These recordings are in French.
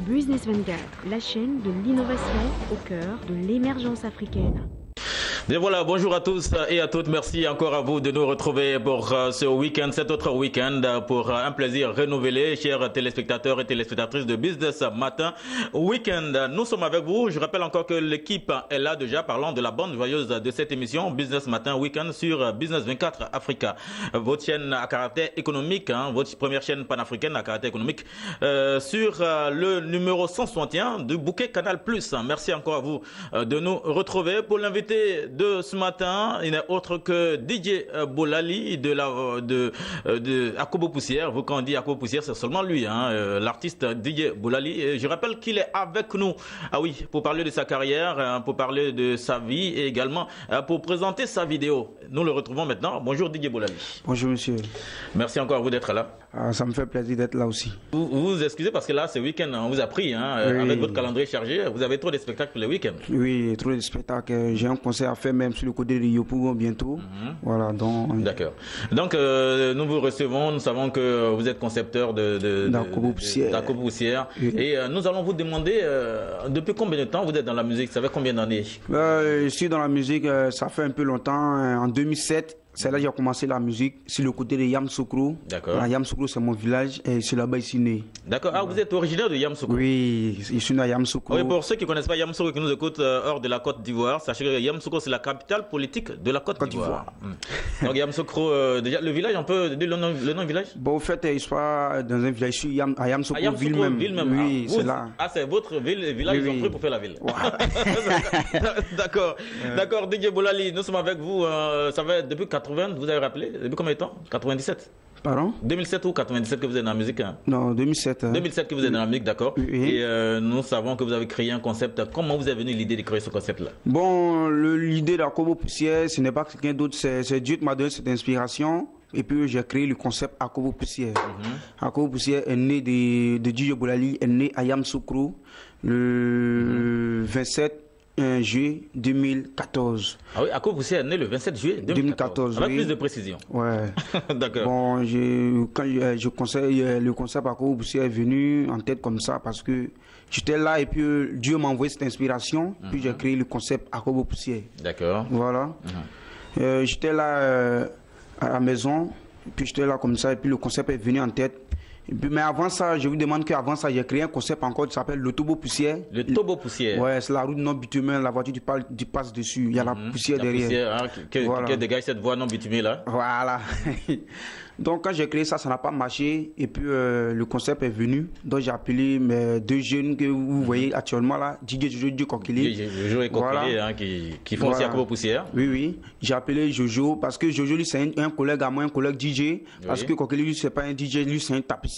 Business 24, la chaîne de l'innovation au cœur de l'émergence africaine. Bien voilà, bonjour à tous et à toutes. Merci encore à vous de nous retrouver pour ce week-end, cet autre week-end, pour un plaisir renouvelé, chers téléspectateurs et téléspectatrices de Business Matin Week-end. Nous sommes avec vous. Je rappelle encore que l'équipe est là déjà, parlant de la bande joyeuse de cette émission Business Matin Week-end sur Business 24 Africa. Votre chaîne à caractère économique, votre première chaîne panafricaine à caractère économique, sur le numéro 161 du bouquet Canal+. Merci encore à vous de nous retrouver. Pour l'invité de ce matin, il n'est autre que DJ Bolali de Akobo Poussière. Vous, quand on dit Akobo Poussière, c'est seulement lui, l'artiste DJ Bolali. Et je rappelle qu'il est avec nous, pour parler de sa carrière, pour parler de sa vie et également pour présenter sa vidéo. Nous le retrouvons maintenant. Bonjour DJ Bolali. Bonjour monsieur. Merci encore à vous d'être là. Ça me fait plaisir d'être là aussi. Vous vous excusez parce que là, ce week-end, on vous a pris, oui. Avec votre calendrier chargé. Vous avez trop de spectacles pour le week-end. Oui, trop de spectacles. J'ai un concert à faire même sur le côté de Yopougon bientôt. Voilà, donc... D'accord. Donc, nous vous recevons. Nous savons que vous êtes concepteur d'Akobo Poussière. Oui. Et nous allons vous demander, depuis combien de temps vous êtes dans la musique? Ça fait combien d'années? Je suis dans la musique, ça fait un peu longtemps. En 2007. C'est là que j'ai commencé la musique, sur le côté de Yamoussoukro. D'accord. Yamoussoukro, c'est mon village et c'est là-bas que je suis né. D'accord. Ah, vous êtes originaire de Yamoussoukro? Oui, je suis né à Yamoussoukro. Oui, pour ceux qui ne connaissent pas Yamoussoukro, qui nous écoutent hors de la Côte d'Ivoire, sachez que Yamoussoukro, c'est la capitale politique de la Côte d'Ivoire. Donc Yamoussoukro, déjà, le village, on peut dire le nom du village? Bon, en fait, je suis pas dans un village, je suis à Yamoussoukro, ville même. Oui, c'est là. Ah, c'est votre ville, village, ils ont pris pour faire la ville. D'accord. D'accord, DJ Bolali, nous sommes avec vous, ça fait depuis 80, vous avez rappelé? Depuis combien de temps? 97? Pardon? 2007 ou 97 que vous êtes dans la musique? Non, 2007. 2007 que vous êtes dans la musique, d'accord. Oui. Et nous savons que vous avez créé un concept. Comment vous est venue l'idée de créer ce concept-là? Bon, l'idée d'Akobo Poussière, ce n'est pas quelqu'un d'autre, c'est Dieu qui m'a donné cette inspiration. Et puis j'ai créé le concept Akobo Poussière. Akobo Poussière est né de DJ Bolali, est né à Yamoussoukro le 27 juillet 2014. Ah oui, Akobo Poussière est né le 27 juillet 2014. Avec plus de précision. Ouais. D'accord. Bon, quand je conseille, le concept Akobo Poussière est venu en tête comme ça parce que j'étais là et puis Dieu m'a envoyé cette inspiration. Puis j'ai créé le concept Akobo Poussière. D'accord. Voilà. J'étais là à la maison, puis j'étais là comme ça et puis le concept est venu en tête. Mais avant ça, je vous demande qu'avant ça, j'ai créé un concept encore qui s'appelle le Tobo Poussière. Le Tobo Poussière? Ouais, c'est la route non bitumée, la voiture tu passes dessus, il y a la poussière derrière. La poussière, qui dégage cette voie non bitumée là. Voilà. Donc quand j'ai créé ça, ça n'a pas marché et puis le concept est venu. Donc j'ai appelé mes deux jeunes que vous voyez actuellement là, DJ Jojo et Kokili. Jojo et Kokili, qui font aussi Akobo Poussière. Oui, oui. J'ai appelé Jojo parce que Jojo lui c'est un collègue à moi, un collègue DJ. Parce que Kokili lui c'est pas un DJ, lui c'est un tapissier.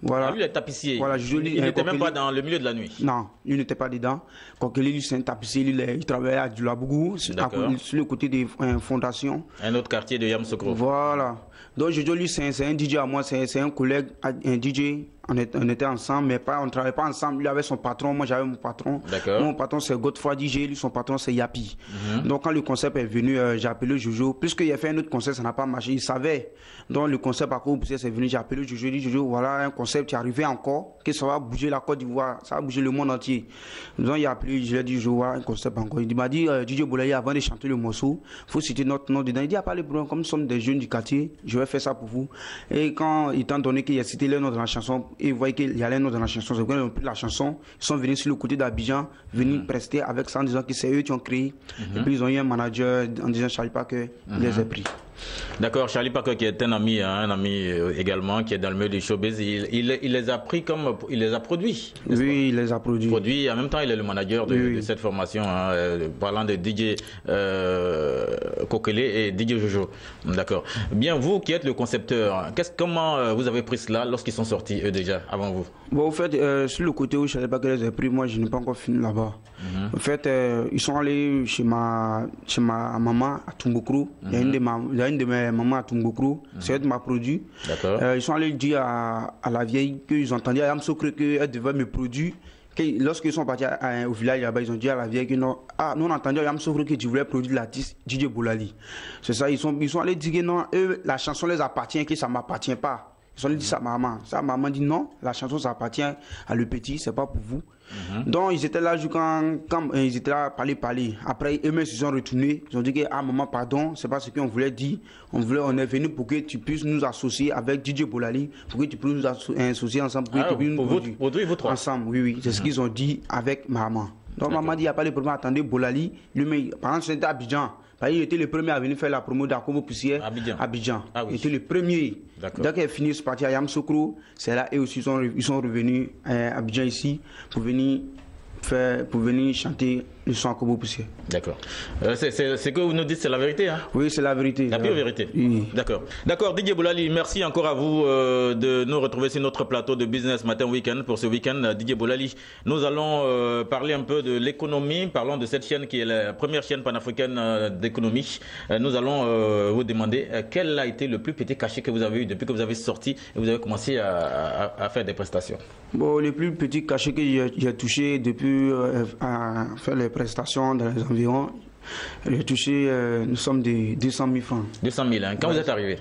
Voilà. Ah, lui, il est tapissier. Voilà, il n'était même pas dans le milieu de la nuit. Non, il n'était pas dedans. Kokili, lui, c'est un tapissier. Il travaillait à Djoulabougou, sur le côté des fondations. Un autre quartier de Yamoussoukro. Voilà. Donc, Jojo, lui, c'est un DJ à moi, c'est un collègue, un DJ. On était ensemble, mais on ne travaillait pas ensemble. Lui avait son patron, moi j'avais mon patron. Mon patron c'est Godefroy DJ, lui son patron c'est Yapi. Donc quand le concept est venu, j'ai appelé Jojo. Puisqu'il a fait un autre concept, ça n'a pas marché, il savait. Donc le concept à Akobo Poussière c'est venu, j'ai appelé Jojo, j'ai dit Jojo, voilà un concept qui est arrivé encore, que ça va bouger la Côte d'Ivoire, ça va bouger le monde entier. Donc il a appelé, je lui ai dit Jojo, voilà un concept encore. Il m'a dit, DJ Bolali, avant de chanter le morceau, il faut citer notre nom dedans. Il dit, ah pas les problèmes, comme nous sommes des jeunes du quartier, je vais faire ça pour vous. Et quand, étant donné qu'il a cité le nom de la chanson, et vous voyez qu'il y a les noms dans la chanson, c'est qu'ils ont pris la chanson, ils sont venus sur le côté d'Abidjan, venus prester avec ça en disant que c'est eux qui ont créé. Et puis ils ont eu un manager en disant Charlie Parker, il les a pris. D'accord, Charlie Parker qui est un ami également, qui est dans le milieu du showbiz, il les a pris comme, il les a produits. Oui, il les a produits. En même temps, il est le manager de cette formation, parlant de DJ Kokele et DJ Jojo. D'accord. Bien, vous qui êtes le concepteur, comment vous avez pris cela lorsqu'ils sont sortis, eux déjà, avant vous? Bon, au fait, sur le côté où Charlie Parker les a pris, moi je n'ai pas encore fini là-bas. En fait, ils sont allés chez ma maman à Tombouctou. Il y a une de mes mamans à Tombouctou, c'est elle qui m'a produit. Ils sont allés dire à la vieille qu'ils entendaient à Yamoussoukro qu'elle devait me produire. Lorsqu'ils sont partis au village là-bas, ils ont dit à la vieille que non, nous on entendait à Yamoussoukro que tu voulais produire l'artiste DJ Bolali. C'est ça, ils sont allés dire que non, eux, la chanson les appartient, que ça ne m'appartient pas. Ils ont dit ça à maman. Ça, maman dit non, la chanson, ça appartient à le petit, c'est pas pour vous. Donc, ils étaient là, quand ils étaient là, parler. Après, eux-mêmes, ils se sont retournés. Ils ont dit que, ah, maman, pardon, c'est pas ce qu'on voulait dire. On est venu pour que tu puisses nous associer avec DJ Bolali, pour que tu puisses nous associer ensemble, pour que tu puisses nous produire ensemble. Oui, c'est ce qu'ils ont dit avec maman. Donc, maman dit, il n'y a pas de problème, attendez, Bolali, lui-même, par exemple, c'était Abidjan. Il était le premier à venir faire la promo d'Akobo Poussière. Abidjan. Ah, oui. Il était le premier. Dès qu'il est fini ce parti à Yamoussoukro, c'est là et aussi ils sont revenus à Abidjan ici pour venir chanter le son Akobo Poussière. D'accord. C'est que vous nous dites, c'est la vérité, hein? Oui, c'est la vérité. La pure vérité. Oui. D'accord. D'accord, Didier Bolali, merci encore à vous de nous retrouver sur notre plateau de Business Matin Week-end. Pour ce week-end, Didier Bolali, nous allons parler un peu de l'économie. Parlons de cette chaîne qui est la première chaîne panafricaine d'économie. Nous allons vous demander quel a été le plus petit cachet que vous avez eu depuis que vous avez sorti et vous avez commencé à faire des prestations. Bon, le plus petit cachet que j'ai touché depuis à faire les prestations dans les environs, j'ai touché, nous sommes de 200 000 francs. 200 000, hein. Quand vous êtes arrivé?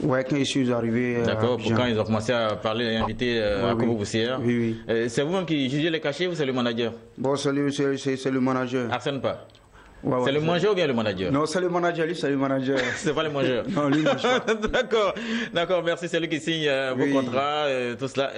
Ouais, quand je suis arrivé. D'accord, pour quand ils ont commencé à parler et inviter à Akobo Poussière. Oui. C'est vous-même qui jugez les cachets ou c'est le manager? Bon, c'est le manager. Arsène pas. Ouais, c'est le mangeur ou bien le manager? Non, c'est le manager, lui, c'est le manager. C'est pas le mangeur? Non, lui, D'accord, merci. C'est lui qui signe vos contrats, tout cela.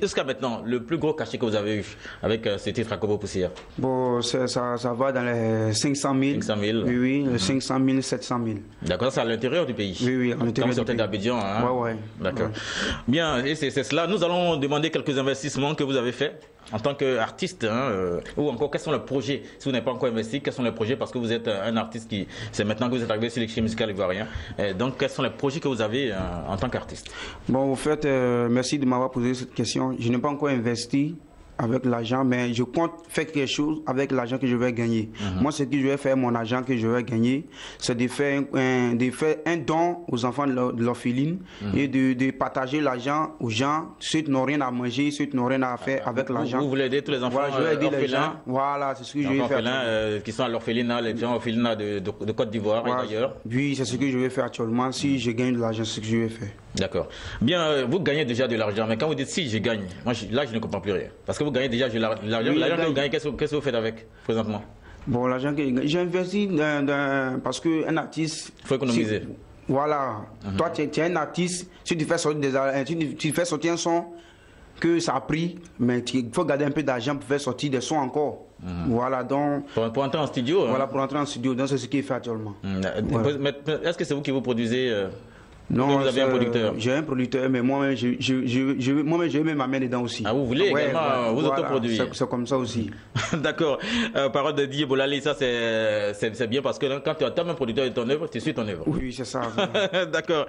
Jusqu'à maintenant, le plus gros cachet que vous avez eu avec ce titre Akobo Poussière? Bon, ça va dans les 500 000. 500 000? Oui, 500 000, 700 000. D'accord, c'est à l'intérieur du pays? Oui, à l'intérieur du pays. Comme sortez d'Abidjan, hein? Ouais. D'accord. Ouais. Bien, et c'est cela. Nous allons demander quelques investissements que vous avez faits en tant qu'artiste, hein, ou encore quels sont les projets, si vous n'avez pas encore investi, quels sont les projets, parce que vous êtes un artiste c'est maintenant que vous êtes arrivé sur l'échiquier musical ivoirien, donc quels sont les projets que vous avez en tant qu'artiste? Bon, au fait, merci de m'avoir posé cette question. Je n'ai pas encore investi avec l'argent, mais je compte faire quelque chose avec l'argent que je vais gagner. Moi, ce que je vais faire, mon argent que je vais gagner, c'est de faire un don aux enfants de l'orpheline et de partager l'argent aux gens, ceux qui n'ont rien à manger, ceux qui n'ont rien à faire avec l'argent. Vous voulez aider tous les enfants je vais aider les gens. Voilà, c'est ce que je vais faire. Qui sont à l'orphelinat, les gens orphelinat de Côte d'Ivoire et d'ailleurs. Oui, c'est ce que je vais faire actuellement. Si je gagne de l'argent, c'est ce que je vais faire. D'accord. Bien, vous gagnez déjà de l'argent, mais quand vous dites si je gagne, moi là je ne comprends plus rien. Parce que vous gagnez déjà de l'argent. L'argent que vous gagnez, qu'est-ce que vous faites avec présentement? Bon, l'argent que j'ai investi parce qu'un artiste. Il faut économiser. Voilà. Toi, tu es un artiste, si tu fais sortir un son que ça a pris, mais il faut garder un peu d'argent pour faire sortir des sons encore. Voilà, donc. Pour entrer en studio. Voilà, pour entrer en studio. Donc, c'est ce qu'il fait actuellement. Est-ce que c'est vous qui vous produisez? Non, vous avez un producteur? J'ai un producteur, mais moi-même, je mets ma main dedans aussi. Ah, vous voulez également vous autoproduire? C'est comme ça aussi. D'accord. Parole de Didier Bolali, ça c'est bien parce que quand tu as un producteur de ton œuvre, tu suis ton œuvre. Oui, c'est ça. D'accord.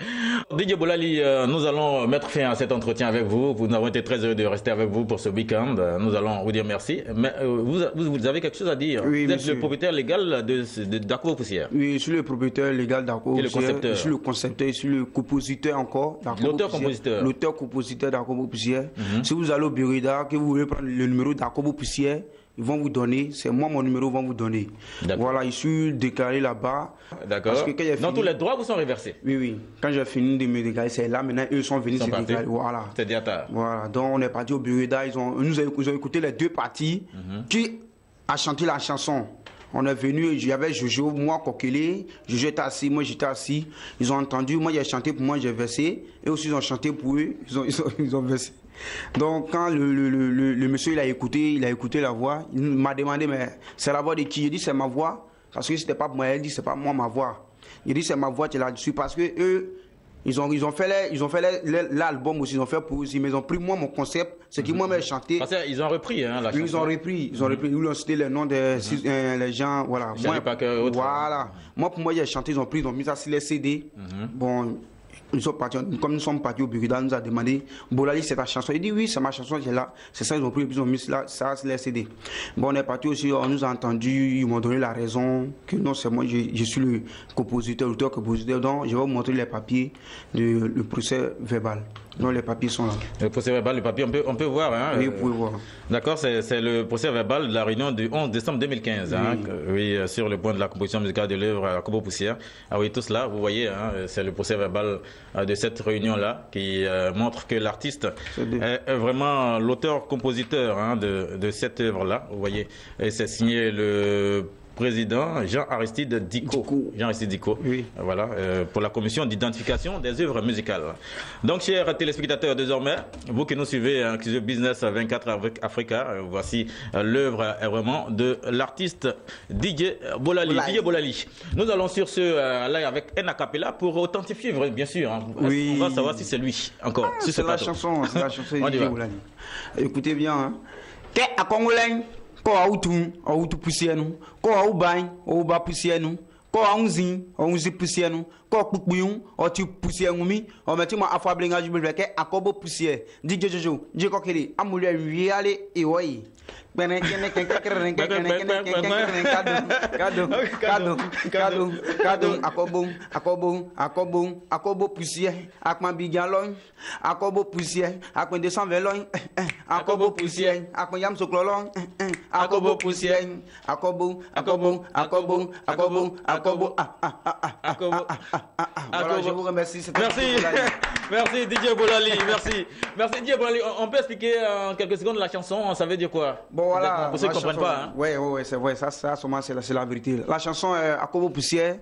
Didier Bolali, nous allons mettre fin à cet entretien avec vous. Nous avons été très heureux de rester avec vous pour ce week-end. Nous allons vous dire merci. Mais vous avez quelque chose à dire? Oui, vous êtes le propriétaire légal d'Akobo Poussière? Oui, je suis le propriétaire légal d'Akobo Poussière. Je suis le concepteur, je suis le compositeur encore l'auteur-compositeur. L'auteur-compositeur d'Akobo Poussière. Si vous allez au Burida, que vous voulez prendre le numéro d'Akobo Poussière, ils vont vous donner, c'est moi mon numéro, vont vous donner. Voilà, je suis déclaré là-bas. D'accord. Donc tous les droits vous sont reversés? Oui. Quand j'ai fini de me déclarer, c'est là, maintenant eux sont venus se déclarer. Voilà. C'est déjà tard. Voilà, donc on est parti au Burida, ils ont écouté les deux parties qui a chanté la chanson. On est venu, j'avais Jojo, moi, Kokele, Jojo était assis, moi j'étais assis. Ils ont entendu, moi j'ai chanté pour moi, j'ai versé. Et aussi ils ont chanté pour eux, ils ont versé. Donc quand le monsieur il a écouté la voix, il m'a demandé, mais c'est la voix de qui? J'ai dit c'est ma voix, parce que c'était pas pour moi, il dit c'est pas moi ma voix. Il dit c'est ma voix, tu l'as dessus, parce que eux, ils ont fait l'album aussi, ils ont fait pour aussi, mais ils ont pris moi mon concept, c'est qui moi j'ai chanté. Parce qu'ils ont repris la chanson. Ils ont repris, ils ont cité les noms des les gens, voilà. Voilà. Moi pour moi j'ai chanté, ils ont mis ça sur les CD. Bon, ils sont partis, comme nous sommes partis au Burida, nous a demandé, Bolali c'est ta chanson. Il dit oui, c'est ma chanson, j'ai là. C'est ça, ils ont pris, ils ont mis ça sur les CD. Bon, on est parti aussi, on nous a entendu, ils m'ont donné la raison que non, c'est moi, je suis le compositeur, l'auteur-compositeur, donc je vais vous montrer les papiers, le procès verbal. Donc les papiers sont là. Le procès verbal, le papier, on peut voir. Hein, oui, vous pouvez voir. D'accord, c'est le procès verbal de la réunion du 11 décembre 2015. Oui, sur le point de la composition musicale de l'œuvre Akobo Poussière. Ah oui, tout cela, vous voyez, hein, c'est le procès verbal de cette réunion-là qui montre que l'artiste est vraiment l'auteur-compositeur hein, de cette œuvre-là. Vous voyez, et c'est signé le président Jean-Aristide Dicot. Jean-Aristide Dicot, oui. Voilà, pour la commission d'identification des œuvres musicales. Donc, chers téléspectateurs, désormais, vous qui nous suivez hein, qui Business 24 Africa, voici l'œuvre vraiment de l'artiste DJ Bolali. Nous allons sur ce live avec un acapella pour authentifier, bien sûr. Hein. Oui. On va savoir si c'est lui encore. Si c'est la chanson, c'est la chanson de DJ Bolali. Écoutez bien. Hein. Qu'est-ce qu'on ko autu pusienu ko au bain au ba pusienu ko onzi pusienu ko pukpuyun o ti pusienu mi o meti mo afablinga jubel ke akobo pusie DJ Jojo je ko kiri amule wiale e woyi bene kene kado akobo pusie akma bigalon akobo pusie akma 220 lon akobo pusie akma yam soklolon akobo pusie akobo voilà, je vous remercie. Merci DJ Bolali, merci DJ Bolali. On peut expliquer en quelques secondes la chanson, ça veut dire quoi? Bon voilà, pour ceux qui ne comprennent pas. Hein. Oui, c'est vrai, ça c'est la vérité. La chanson Akobo Poussière,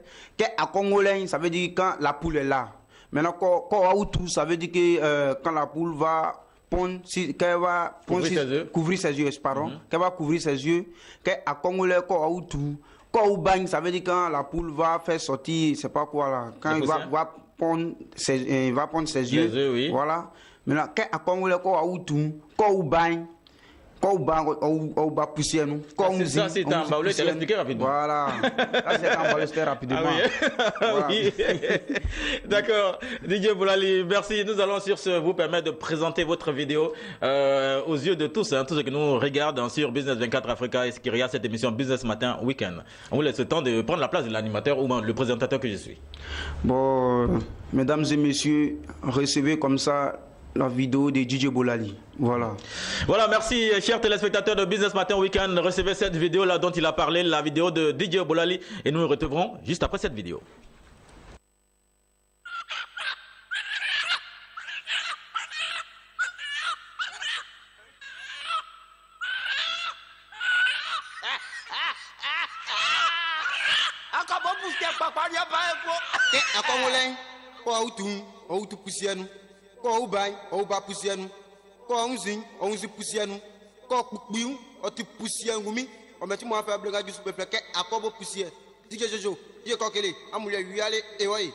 à Congolais, ça veut dire quand la poule est là. Maintenant, quand Aoutou, ça veut dire que quand la poule va pondre, qu'elle va couvrir ses yeux, pardon, qu'elle va couvrir ses yeux, qu'à Congolais, quand Aoutou, quand au bagne, ça veut dire quand la poule va faire sortir, c'est pas quoi là, quand il va pondre ses yeux, oui. Voilà. Maintenant, qu'à Congolais, quand Aoutou, quand au bagne, quand on va pousser nous. Ça, c'est un baoulé, tu l'as expliqué rapidement. Voilà. Ça, c'est un baoulé, rapidement. Ah oui. Voilà. Oui. D'accord. DJ Bolali, merci. Nous allons sur ce vous permettre de présenter votre vidéo aux yeux de tous, hein, tous ceux qui nous regardent sur Business 24 Africa et qui regardent cette émission Business Matin Week-end. On vous laisse le temps de prendre la place de l'animateur ou le présentateur que je suis. Bon, mesdames et messieurs, recevez comme ça la vidéo de DJ Bolali. Voilà. Voilà, merci chers téléspectateurs de Business Matin Week-end. Recevez cette vidéo là dont il a parlé, la vidéo de DJ Bolali, et nous nous retrouverons juste après cette vidéo. Ko o bain o ba pusianu ko onzi pusianu ko pukpiu o ti pusianu mi o meti mo afa blega ju super pleke akobo pusie DJ Jojo ye ko kele amule wiale e wai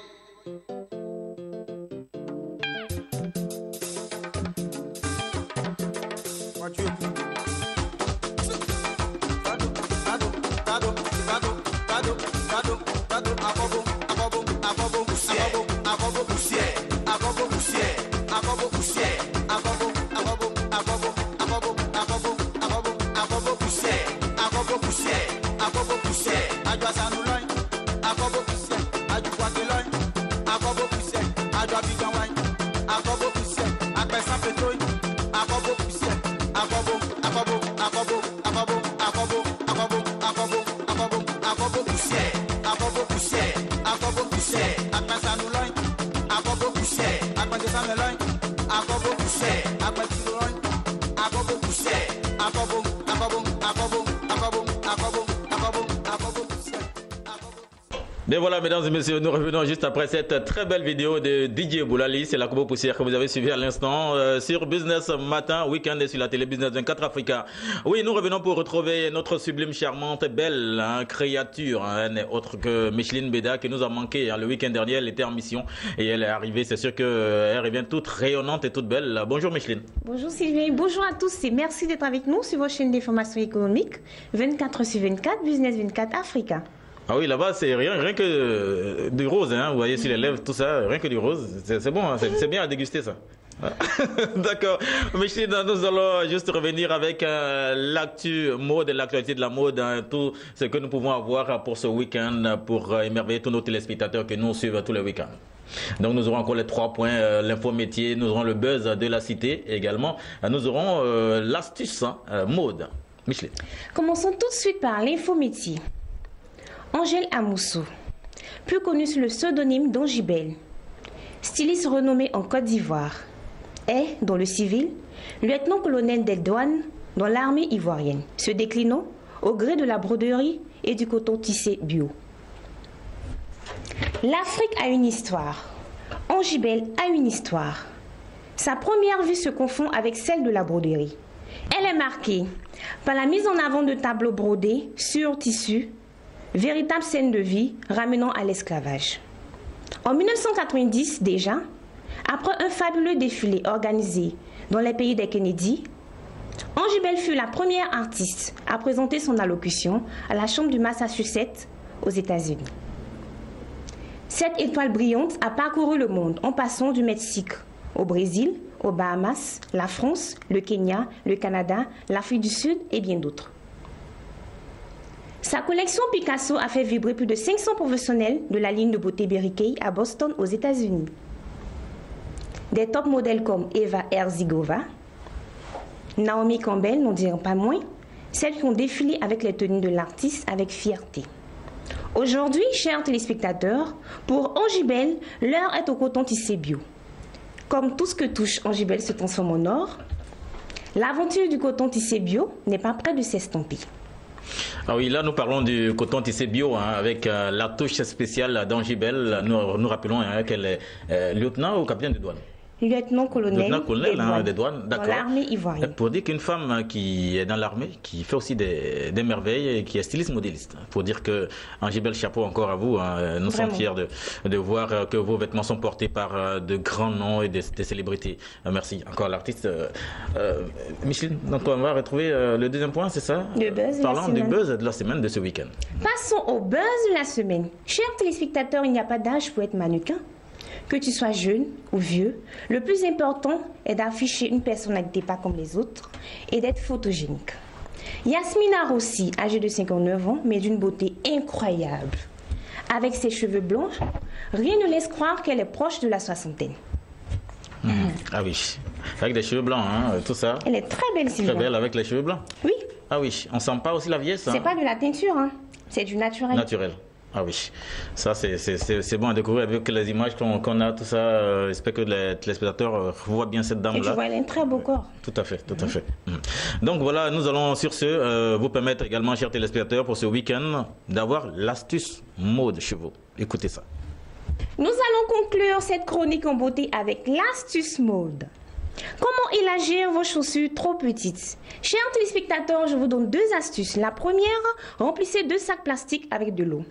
Et voilà, mesdames et messieurs, nous revenons juste après cette très belle vidéo de DJ Bolali. C'est la Akobo Poussière que vous avez suivi à l'instant sur Business Matin Week-end et sur la télé Business 24 Africa. Oui, nous revenons pour retrouver notre sublime, charmante, belle créature, n'est autre que Micheline Beda, qui nous a manqué le week-end dernier. Elle était en mission et elle est arrivée. C'est sûr qu'elle revient toute rayonnante et toute belle. Bonjour Micheline. Bonjour Sylvain, bonjour à tous et merci d'être avec nous sur vos chaînes d'information économique 24/24, Business 24 Africa. Ah oui, là-bas, c'est rien que du rose, hein. Vous voyez sur les lèvres, tout ça, rien que du rose. C'est bon, hein. C'est bien à déguster ça. D'accord. Micheline, nous allons juste revenir avec l'actu mode, l'actualité de la mode, hein, tout ce que nous pouvons avoir pour ce week-end, pour émerveiller tous nos téléspectateurs qui nous suivent tous les week-ends. Donc nous aurons encore les 3 points, l'info métier, nous aurons le buzz de la cité et également. Nous aurons l'astuce mode. Micheline. Commençons tout de suite par l'info métier. Angèle Amoussou, plus connue sous le pseudonyme d'Angibel, styliste renommée en Côte d'Ivoire, est, dans le civil, lieutenant-colonel des douanes dans l'armée ivoirienne, se déclinant au gré de la broderie et du coton tissé bio. L'Afrique a une histoire. Angibel a une histoire. Sa première vue se confond avec celle de la broderie. Elle est marquée par la mise en avant de tableaux brodés sur tissu, véritable scène de vie ramenant à l'esclavage. En 1990 déjà, après un fabuleux défilé organisé dans les pays des Kennedy, Angibel fut la première artiste à présenter son allocution à la Chambre du Massachusetts aux États-Unis. Cette étoile brillante a parcouru le monde en passant du Mexique au Brésil, aux Bahamas, la France, le Kenya, le Canada, l'Afrique du Sud et bien d'autres. Sa collection Picasso a fait vibrer plus de 500 professionnels de la ligne de beauté Berry Kay à Boston aux États-Unis. Des top modèles comme Eva Herzigova, Naomi Campbell, n'en diront pas moins, celles qui ont défilé avec les tenues de l'artiste avec fierté. Aujourd'hui, chers téléspectateurs, pour Angibel, l'heure est au coton tissé bio. Comme tout ce que touche Angibel se transforme en or, l'aventure du coton tissé bio n'est pas près de s'estomper. Ah oui, là nous parlons du coton tissé bio avec la touche spéciale d'Angibel. Nous rappelons qu'elle est lieutenant ou capitaine de douane. Lieutenant-colonel des douanes, dans l'armée ivoirienne. Pour dire qu'une femme qui est dans l'armée, qui fait aussi des merveilles et qui est styliste modéliste. Pour dire que Angibel, chapeau encore à vous. Nous sommes fiers de voir que vos vêtements sont portés par de grands noms et des célébrités. Merci encore l'artiste. Micheline, donc on va retrouver le deuxième point, c'est ça? Le buzz. Parlons du buzz de la semaine de ce week-end. Passons au buzz de la semaine. Chers téléspectateurs, il n'y a pas d'âge pour être mannequin. Que tu sois jeune ou vieux, le plus important est d'afficher une personnalité pas comme les autres et d'être photogénique. Yasmina Rossi, âgée de 59 ans, mais d'une beauté incroyable. Avec ses cheveux blancs, rien ne laisse croire qu'elle est proche de la soixantaine. Ah oui, avec des cheveux blancs, tout ça. Elle est très belle, Sylvain. Très belle avec les cheveux blancs. Oui. Ah oui, on sent pas aussi la vieillesse. C'est pas de la teinture, c'est du naturel. Naturel. Ah oui, ça c'est bon à découvrir avec les images qu'on a, tout ça. J'espère que les téléspectateurs voient bien cette dame-là. Et tu vois, elle a un très beau corps. Tout à fait, tout à fait. Donc voilà, nous allons sur ce vous permettre également, chers téléspectateurs, pour ce week-end, d'avoir l'astuce mode chez vous. Écoutez ça. Nous allons conclure cette chronique en beauté avec l'astuce mode. Comment élargir vos chaussures trop petites? Chers téléspectateurs, je vous donne 2 astuces. La première, remplissez 2 sacs plastiques avec de l'eau.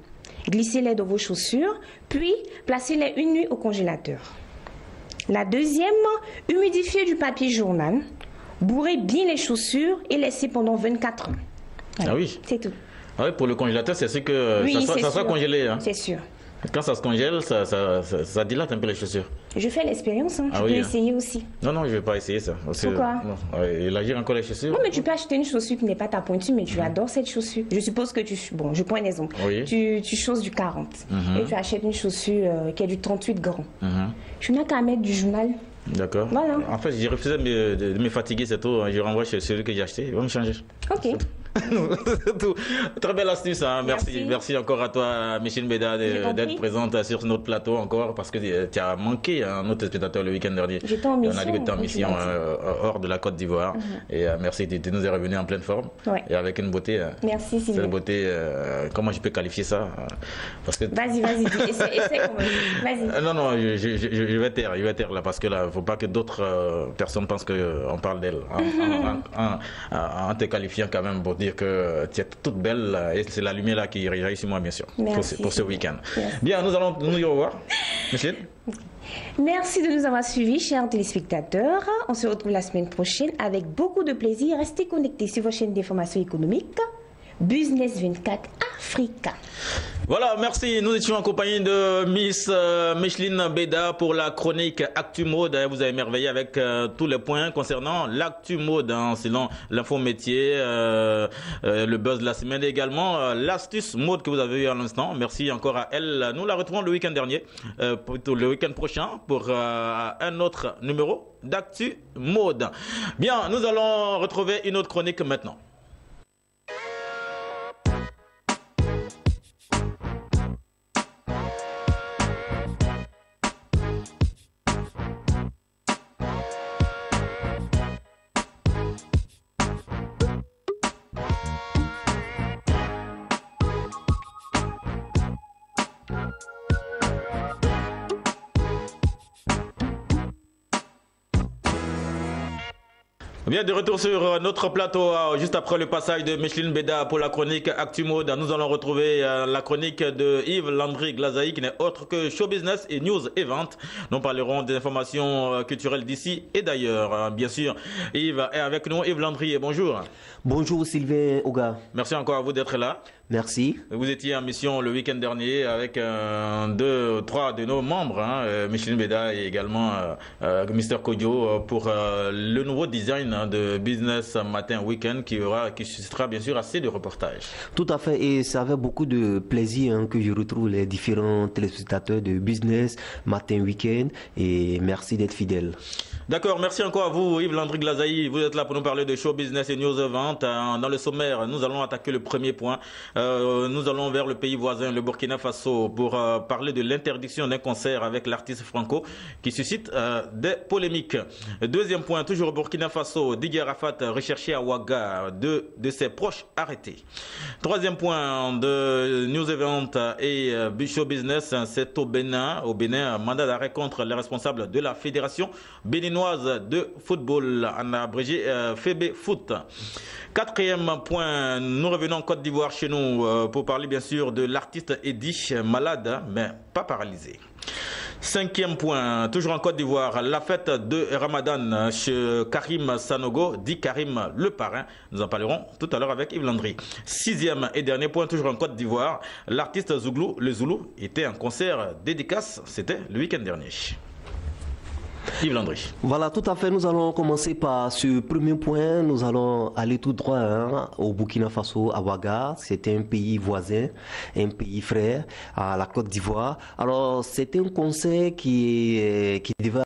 Glissez-les dans vos chaussures, puis placez-les une nuit au congélateur. La deuxième, humidifiez du papier journal, bourrez bien les chaussures et laissez pendant 24 heures. Voilà. Ah oui. C'est tout. Ah oui, pour le congélateur, c'est sûr que oui, ça soit congelé. C'est sûr. Quand ça se congèle, ça dilate un peu les chaussures. Je fais l'expérience, tu peux essayer aussi. Non, je ne vais pas essayer ça. Pourquoi? Élargir encore les chaussures. Non, mais tu peux acheter une chaussure qui n'est pas ta pointure, mais tu adores cette chaussure. Je suppose que Bon, je prends un exemple. Oui. Tu chausses du 40 et tu achètes une chaussure qui est du 38 grands. Tu n'as qu'à mettre du journal. D'accord. Voilà. En fait, j'ai refusé de me fatiguer, c'est tout. Je renvoie chez celui que j'ai acheté. Il va me changer. Ok. Très belle astuce, merci encore à toi, Micheline Beda, d'être présente sur notre plateau encore, parce que tu as manqué à notre spectateur le week-end dernier. J'étais en mission. On a dit que tu étais en mission hors de la Côte d'Ivoire. Et merci, tu nous es revenu en pleine forme. Ouais. Et avec une beauté. Merci, Sylvain. Cette beauté, comment je peux qualifier ça? Parce que... Vas-y, essaie quand même. Vas-y. Non, je vais taire là, parce que là, il ne faut pas que d'autres personnes pensent qu'on parle d'elle. En te qualifiant quand même pour dire que tu es toute belle et c'est la lumière là qui réagit sur moi, bien sûr, pour ce week-end. Bien, nous allons nous y revoir. Micheline. Merci de nous avoir suivis, chers téléspectateurs. On se retrouve la semaine prochaine avec beaucoup de plaisir. Restez connectés sur vos chaînes d'information économique. Business 24 Africa. Voilà, merci. Nous étions en compagnie de Miss Micheline Beda pour la chronique Actu Mode. Vous avez émerveillé avec tous les points concernant l'Actu Mode, selon l'info métier, le buzz de la semaine et également l'astuce mode que vous avez eu à l'instant. Merci encore à elle. Nous la retrouvons le week-end dernier, plutôt le week-end prochain pour un autre numéro d'Actu Mode. Bien, nous allons retrouver une autre chronique maintenant. Bien, de retour sur notre plateau, juste après le passage de Micheline Beda pour la chronique Actu Mode, nous allons retrouver la chronique de Yves Landry Glazaï, qui n'est autre que Show Business et News Event. Nous parlerons des informations culturelles d'ici et d'ailleurs. Bien sûr, Yves est avec nous. Yves Landry, bonjour. Bonjour Sylvain Oga. Merci encore à vous d'être là. Merci. Vous étiez en mission le week-end dernier avec 3 de nos membres, Micheline Beda et également Mr Kodjo, pour le nouveau design de Business Matin Week-end qui suscitera bien sûr assez de reportages. Tout à fait, et ça avait beaucoup de plaisir que je retrouve les différents téléspectateurs de Business Matin Week-end, et merci d'être fidèles. D'accord, merci encore à vous Yves Landry Glazaï. Vous êtes là pour nous parler de Show Business et News Event. Dans le sommaire, nous allons attaquer le premier point. Nous allons vers le pays voisin, le Burkina Faso, pour parler de l'interdiction d'un concert avec l'artiste Franco qui suscite des polémiques. Deuxième point, toujours au Burkina Faso, Didier Arafat recherché à Ouaga, deux de ses proches arrêtés. Troisième point de News Event et Show Business, c'est au Bénin, mandat d'arrêt contre les responsables de la fédération béninoise de football, en abrégé FEB Foot. Quatrième point, nous revenons en Côte d'Ivoire chez nous pour parler bien sûr de l'artiste Eddy, malade mais pas paralysé. Cinquième point, toujours en Côte d'Ivoire, la fête de Ramadan chez Karim Sanogo, dit Karim le parrain. Nous en parlerons tout à l'heure avec Yves Landry. Sixième et dernier point, toujours en Côte d'Ivoire, l'artiste Zouglou, le Zoulou, était en concert dédicace, c'était le week-end dernier. Yves Landry. Voilà, tout à fait. Nous allons commencer par ce premier point. Nous allons aller tout droit au Burkina Faso, à Ouaga. C'est un pays voisin, un pays frère à la Côte d'Ivoire. Alors, c'est un concert qui devait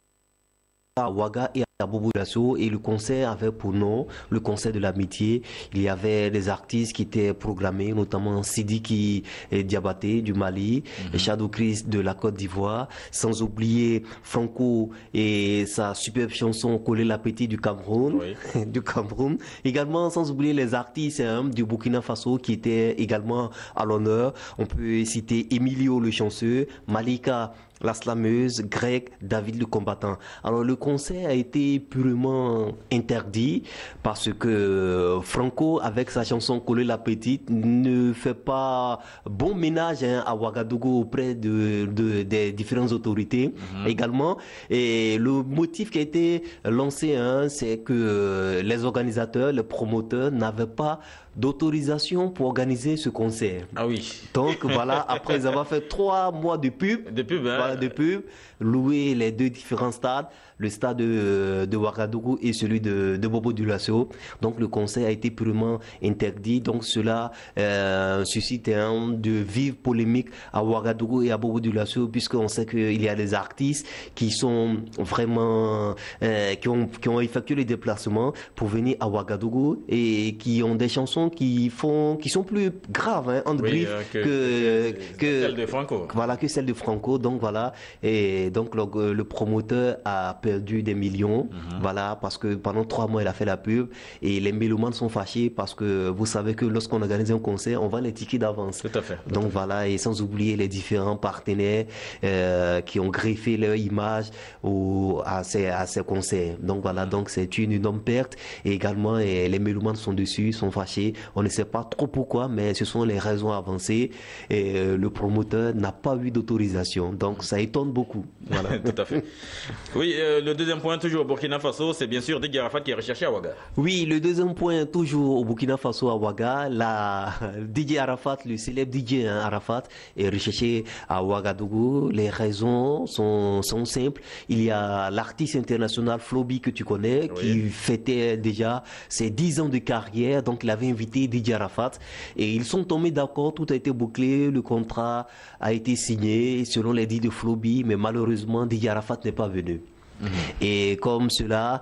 à Ouaga et à Bobo Dioulasso, et le concert avait pour nom le concert de l'amitié. Il y avait des artistes qui étaient programmés, notamment Sidiki Diabaté du Mali, Shadow Chris de la Côte d'Ivoire, sans oublier Franco et sa superbe chanson Coller l'appétit du Cameroun, oui. Du Cameroun. Également sans oublier les artistes du Burkina Faso qui étaient également à l'honneur. On peut citer Emilio le chanceux, Malika la slameuse, Greg, David le combattant. Alors le concert a été purement interdit parce que Franco, avec sa chanson Coller l'appétit, ne fait pas bon ménage à Ouagadougou auprès des différentes autorités. Également, et le motif qui a été lancé, c'est que les organisateurs, les promoteurs n'avaient pas d'autorisation pour organiser ce concert. Ah oui. Donc voilà, après avoir fait 3 mois de pub, de pub, louer les 2 différents stades, le stade de Ouagadougou et celui de Bobo Dioulasso. Donc le concert a été purement interdit. Donc cela suscite de vives polémiques à Ouagadougou et à Bobo Dioulasso, puisqu'on sait qu'il y a des artistes qui sont vraiment qui ont effectué les déplacements pour venir à Ouagadougou et qui ont des chansons qui sont plus graves entre griffes que celle de Franco. Voilà, que celle de Franco. Donc voilà, et donc le promoteur a perdu des millions, voilà, parce que pendant 3 mois il a fait la pub et les mélomanes sont fâchés parce que vous savez que lorsqu'on organise un concert, on vend les tickets d'avance. Tout à fait. Donc voilà, et sans oublier les différents partenaires qui ont greffé leur image à ces concerts. Donc voilà, donc c'est une énorme perte et également les mélomanes sont dessus, sont fâchés On ne sait pas trop pourquoi, mais ce sont les raisons avancées. Et le promoteur n'a pas eu d'autorisation. Donc ça étonne beaucoup. Voilà. Tout à fait. Oui, le deuxième point, toujours au Burkina Faso, c'est bien sûr Didier Arafat qui est recherché à Ouaga. Oui, le deuxième point, toujours au Burkina Faso, à Ouaga, Didier Arafat, le célèbre Didier Arafat, est recherché à Ouagadougou. Les raisons sont simples. Il y a l'artiste international Flobi que tu connais, qui fêtait déjà ses 10 ans de carrière. Donc il avait invité Didier Arafat et ils sont tombés d'accord, tout a été bouclé, le contrat a été signé selon les dits de Flobi, mais malheureusement Didier Arafat n'est pas venu. Et comme cela,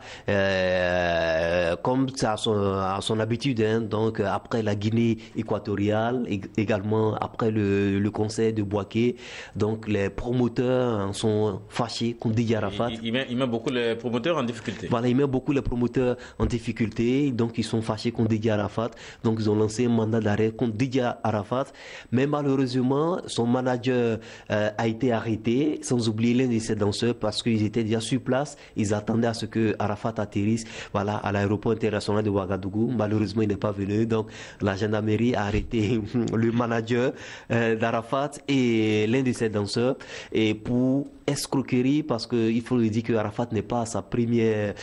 comme ça à son habitude, hein, donc après la Guinée équatoriale, également après le conseil de Bouaké, donc les promoteurs sont fâchés contre Didier Arafat. Il met beaucoup les promoteurs en difficulté. Voilà, il met beaucoup les promoteurs en difficulté, donc ils sont fâchés contre Didier Arafat, donc ils ont lancé un mandat d'arrêt contre Didier Arafat, mais malheureusement son manager a été arrêté, sans oublier l'un de ses danseurs, parce qu'ils étaient déjà sur place, ils attendaient à ce que Arafat atterrisse, voilà, à l'aéroport international de Ouagadougou. Malheureusement, il n'est pas venu, donc la gendarmerie a arrêté le manager d'Arafat et l'un de ses danseurs, et pour escroquerie, parce qu'il faut lui dire que Arafat n'est pas à sa première,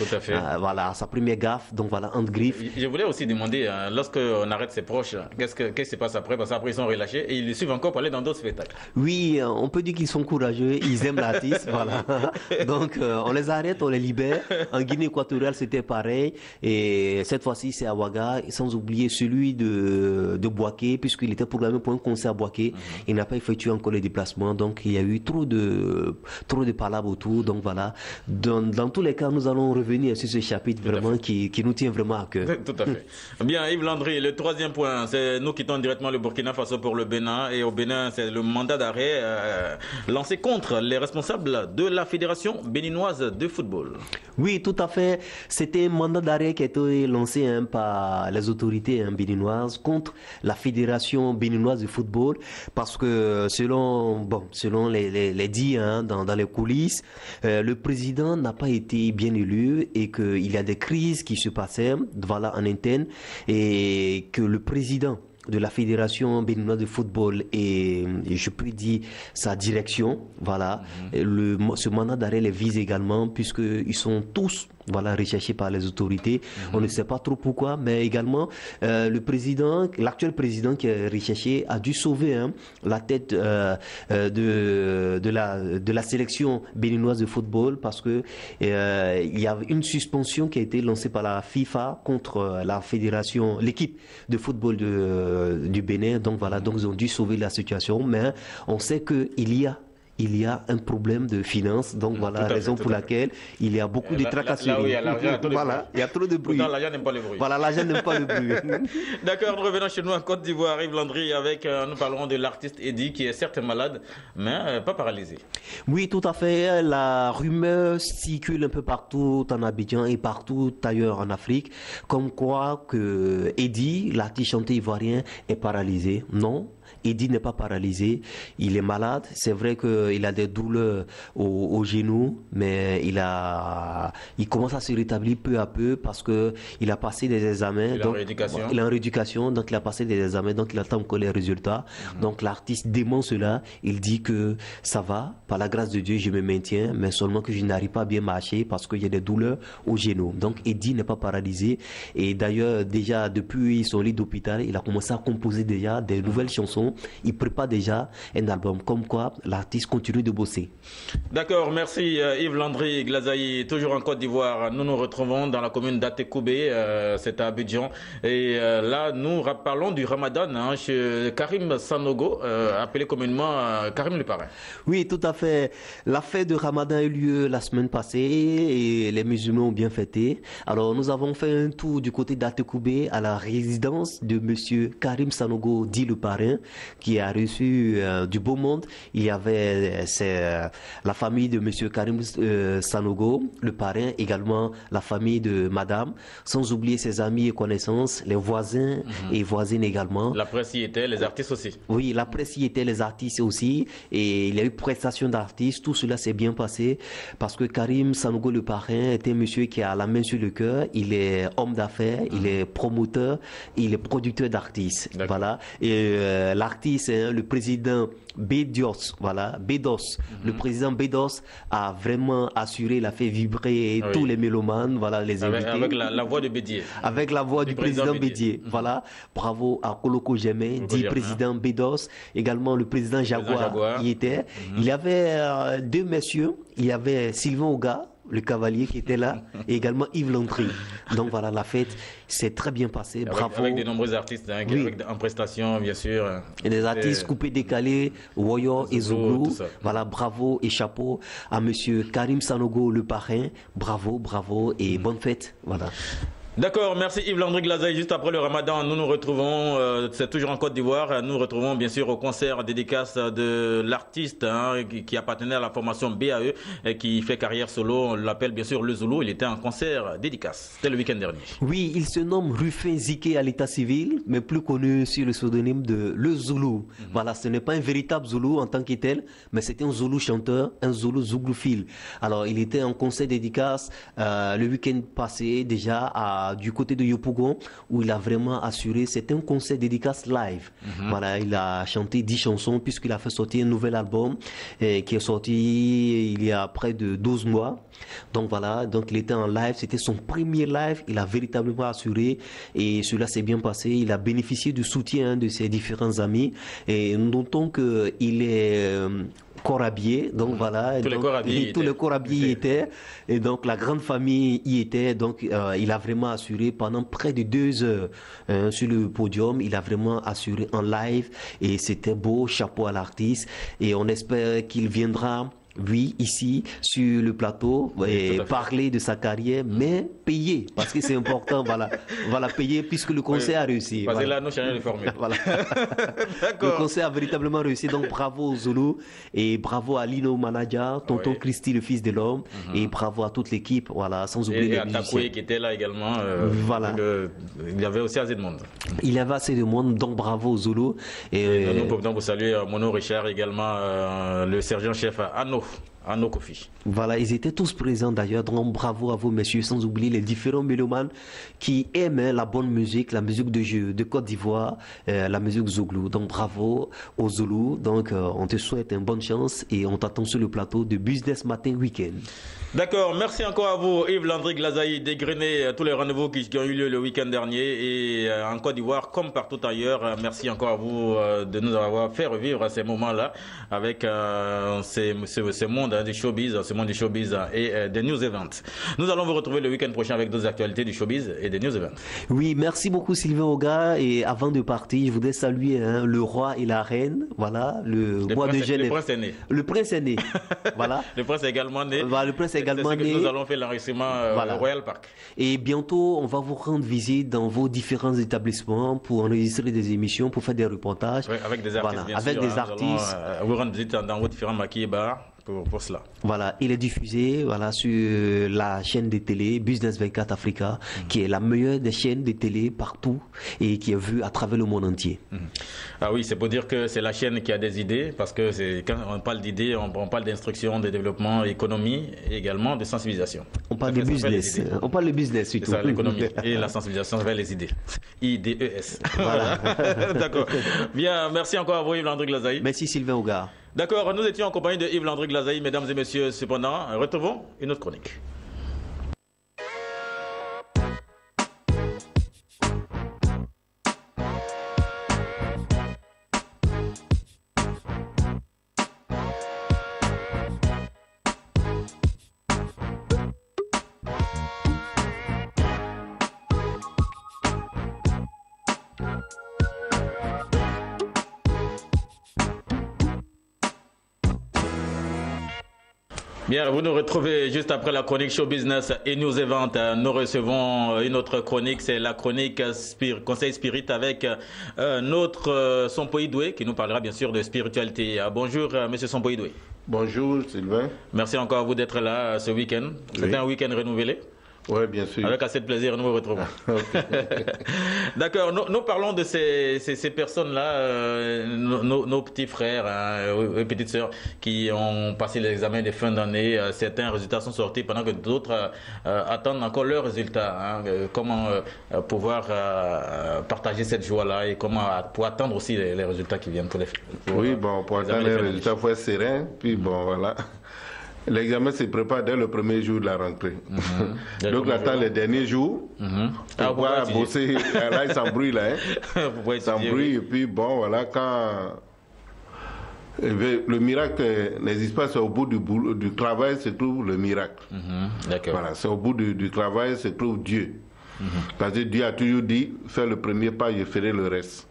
voilà, sa première gaffe, donc voilà, entre griffes. Je voulais aussi demander, lorsqu'on arrête ses proches, qu'est-ce qui se passe après? Parce qu'après ils sont relâchés et ils le suivent encore pour aller dans d'autres spectacles. Oui, on peut dire qu'ils sont courageux, ils aiment l'artiste, voilà. Donc on les arrête, on les libère. En Guinée équatoriale, c'était pareil, et cette fois-ci c'est à Ouaga, sans oublier celui de Bouaké, puisqu'il était programmé pour un concert à Bouaké. Il n'a pas effectué encore les déplacements, donc il y a eu trop de palabres autour. Donc voilà, dans tous les cas, nous allons revenir sur ce chapitre vraiment qui nous tient vraiment à cœur. Tout à fait. Bien, Yves Landry, le troisième point, c'est nous quittons directement le Burkina Faso pour le Bénin, et au Bénin, c'est le mandat d'arrêt lancé contre les responsables de la Fédération béninoise de football. Oui, tout à fait. C'était un mandat d'arrêt qui a été lancé par les autorités béninoises contre la Fédération béninoise de football, parce que selon les dits dans les coulisses, le président n'a pas été bien élu et qu'il y a des crises qui se passaient, voilà, en interne, et que le président de la Fédération béninoise de football et je peux dire sa direction, voilà, ce mandat d'arrêt les vise également, puisqu'ils sont tous, voilà, recherchés par les autorités. On ne sait pas trop pourquoi, mais également l'actuel président qui est recherché a dû sauver la tête de la sélection béninoise de football, parce que il y a une suspension qui a été lancée par la FIFA contre la fédération, l'équipe de football du Bénin. Donc voilà, donc ils ont dû sauver la situation, mais on sait qu'il y a un problème de finances, donc voilà la raison pour laquelle il y a beaucoup de tracasseries. Voilà, il y a trop de bruit. L'argent n'aime pas le bruit. Voilà, l'argent n'aime pas le bruit. D'accord, nous revenons chez nous en Côte d'Ivoire, Yves Landry, avec nous parlerons de l'artiste Eddie, qui est certes malade, mais pas paralysé. Oui, tout à fait. La rumeur circule un peu partout en Abidjan et partout ailleurs en Afrique, comme quoi que Eddie, l'artiste chanté ivoirien, est paralysé. Non, Eddie n'est pas paralysé, il est malade. C'est vrai qu'il a des douleurs au genou, mais il commence à se rétablir peu à peu, parce qu'il a passé des examens. Il est en rééducation, donc il a passé des examens, donc il attend encore les résultats. Donc l'artiste dément cela, il dit que ça va, par la grâce de Dieu je me maintiens, mais seulement que je n'arrive pas à bien marcher parce qu'il y a des douleurs au genou. Donc Eddie n'est pas paralysé, et d'ailleurs déjà depuis son lit d'hôpital, il a commencé à composer déjà des nouvelles chansons. Il prépare déjà un album, comme quoi l'artiste continue de bosser. D'accord, merci Yves Landry Glazaï, toujours en Côte d'Ivoire. Nous nous retrouvons dans la commune d'Atekoubé, c'est à Abidjan, et là nous parlons du Ramadan chez Karim Sanogo, appelé communément Karim le Parrain. Oui, tout à fait. La fête de Ramadan a eu lieu la semaine passée et les musulmans ont bien fêté. Alors nous avons fait un tour du côté d'Atekoubé à la résidence de monsieur Karim Sanogo, dit le Parrain. qui a reçu du beau monde. Il y avait la famille de M. Karim Sanogo, le parrain, également la famille de madame, sans oublier ses amis et connaissances, les voisins et voisines également. La presse y était, les artistes aussi. Oui, la presse y était, les artistes aussi, et il y a eu prestation d'artistes, tout cela s'est bien passé, parce que Karim Sanogo, le parrain, était un monsieur qui a la main sur le cœur, il est homme d'affaires, il est promoteur, il est producteur d'artistes, voilà, et l'artiste, hein, le président Bedos, voilà, Bedos, le président Bedos a vraiment assuré, il a fait vibrer tous les mélomanes, voilà, les invités. Avec la voix de Bédier. Avec la voix du président Bédier, voilà. Bravo à Koloko Gemé, dit président Bedos, également le président Jaguar y était. Il y avait deux messieurs, il y avait Sylvain Oga, le cavalier qui était là, et également Yves Landry. Donc voilà, la fête s'est très bien passée. Bravo. Avec de nombreux artistes en prestation, bien sûr. Et des artistes coupés, décalés, Woyo et Zougou. Voilà, bravo et chapeau à monsieur Karim Sanogo, le parrain. Bravo, bravo et bonne fête. Voilà. D'accord, merci Yves Landry Glazaï. Juste après le Ramadan, nous nous retrouvons, c'est toujours en Côte d'Ivoire, nous nous retrouvons bien sûr au concert dédicace de l'artiste qui appartenait à la formation BAE et qui fait carrière solo, on l'appelle bien sûr le Zoulou, il était en concert dédicace, c'était le week-end dernier. Oui, il se nomme Rufin Ziké à l'état civil, mais plus connu sur le pseudonyme de le Zoulou. Voilà, ce n'est pas un véritable Zoulou en tant que tel, mais c'était un Zoulou chanteur, un Zoulou zouglouphile. Alors il était en concert dédicace le week-end passé déjà du côté de Yopougon, où il a vraiment assuré, c'est un concert dédicace live. Voilà, il a chanté 10 chansons puisqu'il a fait sortir un nouvel album qui est sorti il y a près de 12 mois. Donc voilà, donc il était en live, c'était son premier live, il a véritablement assuré et cela s'est bien passé. Il a bénéficié du soutien de ses différents amis et notons qu'il est corps habillé, donc voilà, tous les corps habillés y étaient, et donc la grande famille y était, donc il a vraiment assuré pendant près de 2 heures sur le podium, il a vraiment assuré en live et c'était beau, chapeau à l'artiste et on espère qu'il viendra ici sur le plateau et parler de sa carrière, mais payer, parce que c'est important, voilà, payer puisque le concert a réussi. Parce que là, nous changeons de formule. Voilà. Le concert a véritablement réussi, donc bravo aux Zoulou et bravo à Lino Manaja, tonton Christy, le fils de l'homme, et bravo à toute l'équipe, voilà, sans oublier les musiciens. Et à Takoué qui était là également, voilà. Il y avait aussi assez de monde. Il y avait assez de monde, donc bravo aux Zoulou. Et nous pouvons vous saluer Mono Richard également, le sergent-chef Anno Kofi. Voilà, ils étaient tous présents d'ailleurs, donc bravo à vous messieurs, sans oublier les différents mélomanes qui aimaient la bonne musique, la musique de Côte d'Ivoire, la musique Zouglou. Donc bravo aux Zoulous, donc on te souhaite une bonne chance et on t'attend sur le plateau de Business Matin Week-end. D'accord, merci encore à vous Yves Landry Glazaï d'égrener tous les rendez-vous qui ont eu lieu le week-end dernier et en Côte d'Ivoire comme partout ailleurs. Merci encore à vous de nous avoir fait revivre ces moments-là avec ce monde du showbiz, ce monde du showbiz et des news events. Nous allons vous retrouver le week-end prochain avec d'autres actualités du showbiz et des news events. Oui, merci beaucoup Sylvain Oga et avant de partir, je voudrais saluer le roi et la reine, voilà, le roi de Genève. Le prince est né. Le prince est né, voilà. Le prince est également né. Voilà, le prince est également né. Nous allons faire l'enregistrement Royal Park. Et bientôt, on va vous rendre visite dans vos différents établissements pour enregistrer des émissions, pour faire des reportages. Oui, avec des artistes, bien avec sûr. Des artistes. Vous rendre visite dans vos différents maquis et bars. Pour cela. Voilà, il est diffusé sur la chaîne de télé Business 24 Africa, qui est la meilleure des chaînes de télé partout et qui est vue à travers le monde entier. Ah oui, c'est pour dire que c'est la chaîne qui a des idées, parce que quand on parle d'idées, on parle d'instruction, de développement, économie et également de sensibilisation. On parle de business. On parle de business surtout. C'est ça, l'économie et la sensibilisation vers les idées. IDES. Voilà. D'accord. Bien, merci encore à vous Yves Landry Glazaï. Merci Sylvain Oga. D'accord, nous étions en compagnie de Yves Landry Glazaï, mesdames et messieurs. Cependant, retrouvons une autre chronique. Bien, vous nous retrouvez juste après la chronique Show Business et News Event. Nous recevons une autre chronique, c'est la chronique Conseil Spirit avec notre Sompo Idoué qui nous parlera bien sûr de spiritualité. Bonjour, monsieur Sompo Idoué. Bonjour, Sylvain. Merci encore à vous d'être là ce week-end. Oui. C'est un week-end renouvelé. Oui, bien sûr. Avec assez de plaisir, nous vous retrouvons. D'accord, nous parlons de ces personnes-là, nos petits frères et petites sœurs qui ont passé l'examen de fin d'année. Certains résultats sont sortis pendant que d'autres attendent encore leurs résultats. Comment pouvoir partager cette joie-là et comment pour attendre aussi les résultats qui viennent pour attendre les résultats, il faut être serein. Puis bon, voilà. L'examen se prépare dès le premier jour de la rentrée. Donc, on attend les derniers jours. Pour pouvoir bosser. Là, il s'embrouille, là. Il s'embrouille. Et puis, bon, voilà, quand le miracle n'existe pas, c'est au bout du travail se trouve le miracle. Voilà, c'est au bout du travail se trouve Dieu. Parce que Dieu a toujours dit, fais le premier pas, je ferai le reste.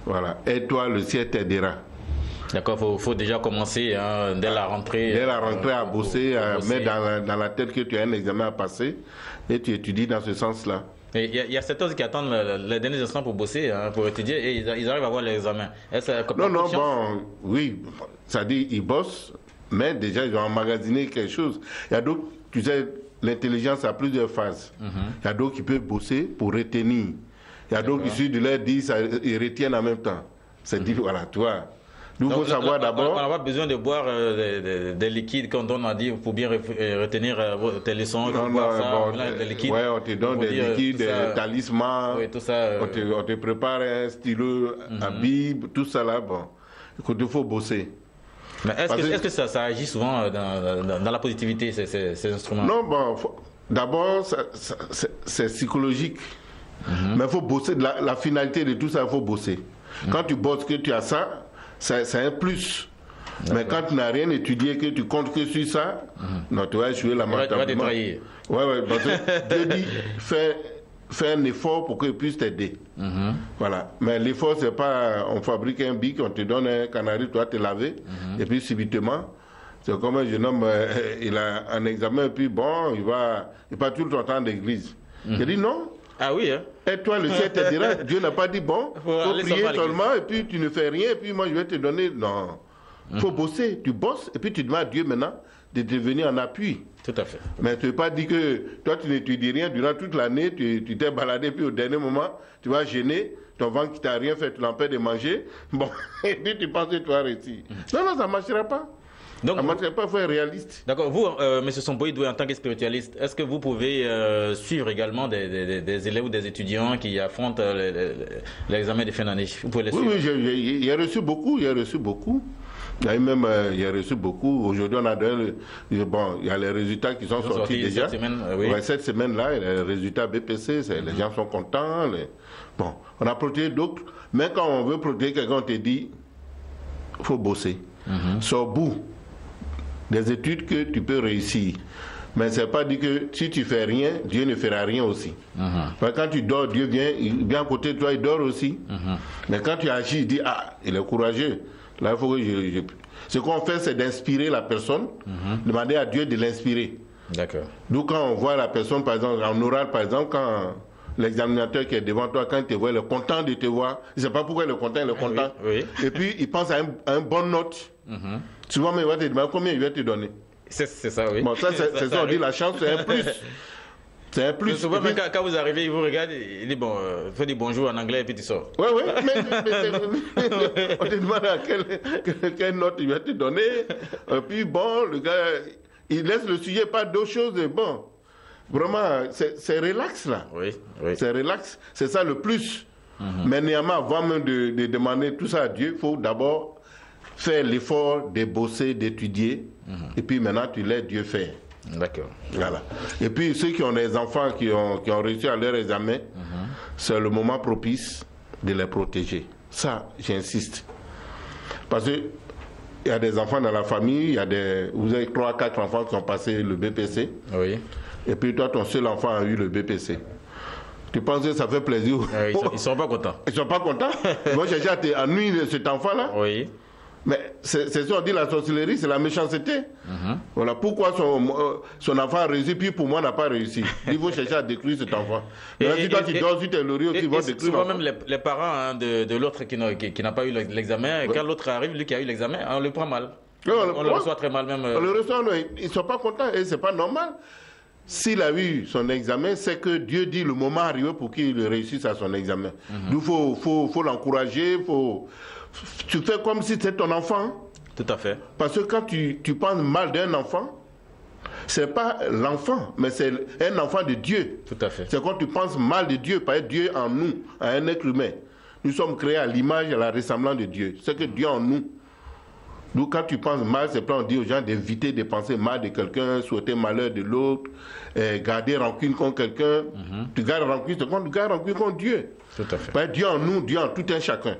Voilà. Et toi, le ciel t'aidera. D'accord, il faut déjà commencer dès la rentrée. Dès la rentrée à bosser, à mettre dans la tête que tu as un examen à passer et tu étudies dans ce sens-là. Il y a certains qui attendent les derniers instants pour bosser, pour étudier et ils arrivent à avoir l'examen. Oui, ça dit ils bossent, mais déjà ils ont emmagasiné quelque chose. Il y a d'autres, tu sais, l'intelligence a plusieurs phases. Il y a d'autres qui peuvent bosser pour retenir. Il y a d'autres qui suivent de leur 10, ils retiennent en même temps. C'est dit, voilà, tu vois. Nous, il faut savoir d'abord. On n'a pas besoin de boire des liquides quand on a dit pour bien retenir tes leçons. Des liquides. Ouais, on te donne des liquides, des talismans. Oui, tout ça. On te prépare un stylo, un bib, tout ça là. Bon, écoute, il faut bosser. Mais est-ce que ça agit souvent dans la positivité, ces instruments? Non, bon, d'abord, c'est psychologique. Mais il faut bosser. La finalité de tout ça, il faut bosser. Quand tu bosses, que tu as ça. C'est un plus. Mais quand tu n'as rien étudié, que tu comptes que sur ça, non, tu vas échouer lamentablement. Tu vas Dieu dit, fais un effort pour qu'il puisse t'aider. Voilà. Mais l'effort, c'est pas, on fabrique un bic, on te donne un canari, tu vas te laver, et puis subitement, c'est comme un jeune homme, il a un examen, et puis bon, il va tout le temps d'église. Il dit non. Ah oui, hein? Et toi, le ciel te dira, Dieu n'a pas dit, bon, il faut prier seulement, et puis tu ne fais rien, et puis moi je vais te donner. Non. Il faut bosser. Tu bosses, et puis tu demandes à Dieu maintenant de te venir en appui. Tout à fait. Mais tu ne veux pas dire que toi, tu n'étudies rien durant toute l'année, tu t'es baladé, puis au dernier moment, tu vas gêner, ton ventre qui t'a rien fait, tu l'empêches de manger, bon, et puis tu penses que tu vas réussir. Non, ça ne marchera pas. Donc, il faut être réaliste. D'accord. Vous, M. Sompo Idoué, en tant que spiritualiste, est-ce que vous pouvez suivre également des élèves ou des étudiants qui affrontent l'examen de fin d'année? Vous pouvez les suivre? Oui, il y a reçu beaucoup. Il y a reçu beaucoup. Aujourd'hui, on a il y a les résultats qui sont sortis déjà. Cette semaine-là, les résultats BPC, les gens sont contents. Bon, on a protégé d'autres. Mais quand on veut protéger quelqu'un, on te dit, il faut bosser. C'est au bout des études que tu peux réussir. Mais ce n'est pas dit que si tu ne fais rien, Dieu ne fera rien aussi. Quand tu dors, Dieu vient à côté de toi, il dort aussi. Mais quand tu agis, il dit, il est courageux. Là, il faut que Ce qu'on fait, c'est d'inspirer la personne, demander à Dieu de l'inspirer. D'accord. Donc quand on voit la personne, par exemple, en oral, par exemple, quand l'examinateur qui est devant toi, quand il te voit, il est content de te voir. Il ne sait pas pourquoi il est content, il est content. Oui. Et puis, il pense à un bon note. Souvent, mais il va te demander combien il va te donner. C'est ça, oui. Bon, ça, c'est ça, on dit la chance, c'est un plus. C'est un plus. Souvent, puis, quand vous arrivez, il vous regarde, il dit bon, faut dire bonjour en anglais et puis tu sors. Oui, mais on te demande à quelle note il va te donner. Et puis bon, le gars, il laisse le sujet, pas d'autre chose. Bon, vraiment, c'est relax là. Oui. C'est relax, c'est ça le plus. Mais néanmoins, avant même de demander tout ça à Dieu, il faut d'abord faire l'effort de bosser, d'étudier. Et puis maintenant, tu laisses Dieu faire. D'accord. Voilà. Et puis ceux qui ont des enfants qui ont réussi à leur examen, c'est le moment propice de les protéger. Ça, j'insiste. Parce qu'il y a des enfants dans la famille, vous avez 3-4 enfants qui ont passé le BPC. Oui. Et puis toi, ton seul enfant a eu le BPC. Tu penses que ça fait plaisir? Ils ne sont pas contents. Ils ne sont pas contents. Moi, j'ai déjà ennuyer cet enfant-là. Oui. Mais c'est ce qu'on dit, la sorcellerie, c'est la méchanceté. Voilà pourquoi son enfant a réussi, puis pour moi n'a pas réussi. Il faut chercher à détruire cet enfant. Si toi tu dors sur tes lauriers, qui vont détruire. Souvent même les parents de l'autre qui n'a pas eu l'examen, quand l'autre arrive, lui qui a eu l'examen, on le prend mal. On le reçoit très mal même. On le reçoit, ils ne sont pas contents et c'est pas normal. S'il a eu son examen, c'est que Dieu dit le moment arrivé pour qu'il réussisse à son examen. Il faut l'encourager, tu fais comme si c'était ton enfant. Tout à fait. Parce que quand tu penses mal d'un enfant, c'est pas l'enfant, mais c'est un enfant de Dieu. Tout à fait. C'est quand tu penses mal de Dieu, pas Dieu en nous, à un être humain. Nous sommes créés à l'image et à la ressemblance de Dieu. C'est que Dieu en nous. Donc quand tu penses mal, c'est pas on dit aux gens d'éviter de penser mal de quelqu'un, souhaiter malheur de l'autre, garder rancune contre quelqu'un. Tu gardes rancune, c'est quand tu gardes rancune contre Dieu. Tout à fait. Pas Dieu en nous, Dieu en tout un chacun.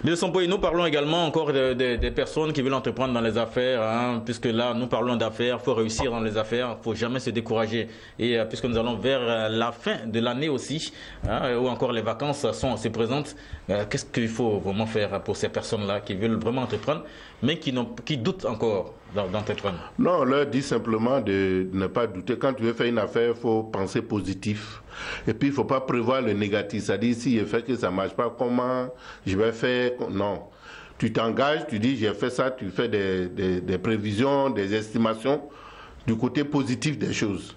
M. Sompoy, nous parlons également encore des personnes qui veulent entreprendre dans les affaires, hein, puisque là, nous parlons d'affaires, il faut réussir dans les affaires, il ne faut jamais se décourager. Et puisque nous allons vers la fin de l'année aussi, hein, où encore les vacances se présentent, qu'est-ce qu'il faut vraiment faire pour ces personnes-là qui veulent vraiment entreprendre, mais qui doutent encore d'entreprendre? Non, on leur dit simplement de ne pas douter. Quand tu veux faire une affaire, il faut penser positif. Et puis, il ne faut pas prévoir le négatif. C'est-à-dire, si je fais que ça ne marche pas, comment je vais faire? Non. Tu t'engages, tu dis, j'ai fait ça, tu fais des prévisions, des estimations du côté positif des choses.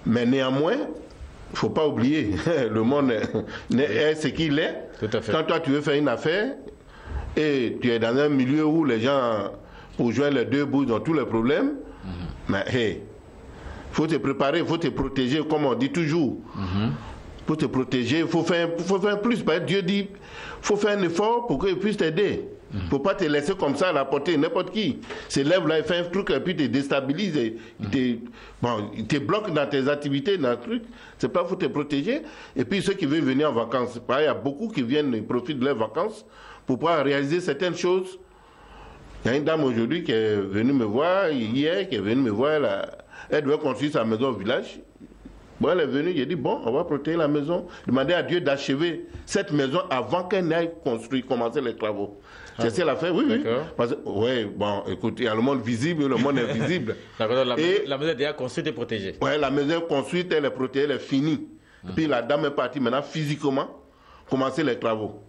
Mais néanmoins, il ne faut pas oublier, le monde est ce qu'il est. Tout à fait. Quand toi, tu veux faire une affaire et tu es dans un milieu où les gens, pour joindre les deux bouts, ils ont tous les problèmes, mais hey, il faut te préparer, il faut te protéger, comme on dit toujours. Il faut te protéger, il faut faire plus. Dieu dit, il faut faire un effort pour qu'il puisse t'aider. Il ne faut pas te laisser comme ça à la portée, n'importe qui. Se lève là, il fait un truc et puis te déstabilise. Il te bloque dans tes activités, dans le truc. C'est pas, il faut te protéger. Et puis ceux qui veulent venir en vacances, il y a beaucoup qui viennent, ils profitent de leurs vacances pour pouvoir réaliser certaines choses. Il y a une dame aujourd'hui qui est venue me voir, hier, qui est venue me voir, elle doit construire sa maison au village. Bon, elle est venue, j'ai dit, bon, on va protéger la maison. Demander à Dieu d'achever cette maison avant qu'elle n'aille construire, commencer les travaux. C'est ça l'affaire, oui, oui. Oui, bon, écoute, il y a le monde visible, le monde invisible. La maison est déjà construite et protégée. Oui, la maison est construite, elle est protégée, elle est finie. Puis la dame est partie maintenant physiquement commencer les travaux.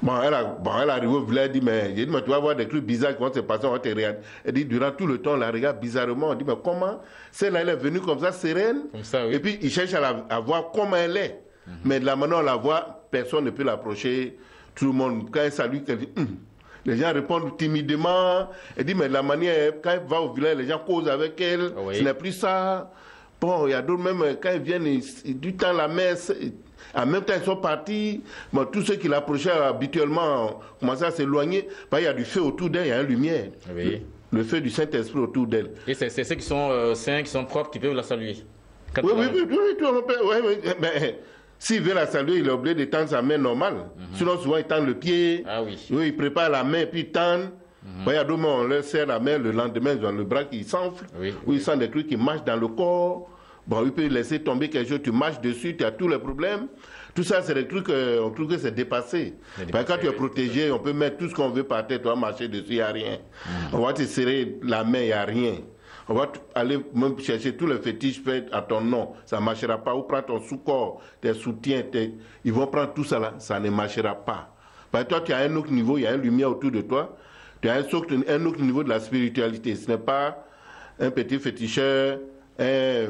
Bon, elle arrive au village, elle dit, mais tu vas voir des trucs bizarres qui vont se passer, on va te regarder. Elle dit, durant tout le temps, on la regarde bizarrement. On dit, mais comment celle-là, elle est venue comme ça, sereine. Comme ça, oui. Et puis, il cherche à voir comment elle est. Mais de la manière on la voit, personne ne peut l'approcher. Tout le monde, quand elle salue, elle dit, les gens répondent timidement. Elle dit, mais de la manière, quand elle va au village, les gens causent avec elle. Oui. Ce n'est plus ça. Bon, il y a d'autres même, quand ils viennent, du temps la messe. En même temps, ils sont partis. Bon, tous ceux qui l'approchaient habituellement commençaient à s'éloigner. Il y a du feu autour d'elle, il y a une lumière. Oui. Le feu du Saint-Esprit autour d'elle. Et c'est ceux qui sont saints, qui sont propres, qui peuvent la saluer. Oui, mais s'il veut la saluer, il est obligé de tendre sa main normale. Sinon, souvent, il tend le pied. Ah oui. Oui, il prépare la main, puis il tend. Il y a d'autres, on leur serre la main, le lendemain, ils ont le bras qui s'enfle. Oui, ils sentent des trucs qui marchent dans le corps. Bon, il peut laisser tomber quelque chose, tu marches dessus, tu as tous les problèmes. Tout ça, c'est des trucs, on trouve que c'est dépassé. Quand tu es protégé, on peut mettre tout ce qu'on veut par terre, tu vas marcher dessus, il n'y a rien. On va te serrer la main, il n'y a rien. On va aller même chercher tous les fétiches faits à ton nom, ça ne marchera pas. Ou prends ton sous-corps, tes soutiens, ils vont prendre tout ça là, ça ne marchera pas. Parce que toi, tu as un autre niveau, il y a une lumière autour de toi, tu as un autre niveau de la spiritualité. Ce n'est pas un petit féticheur, un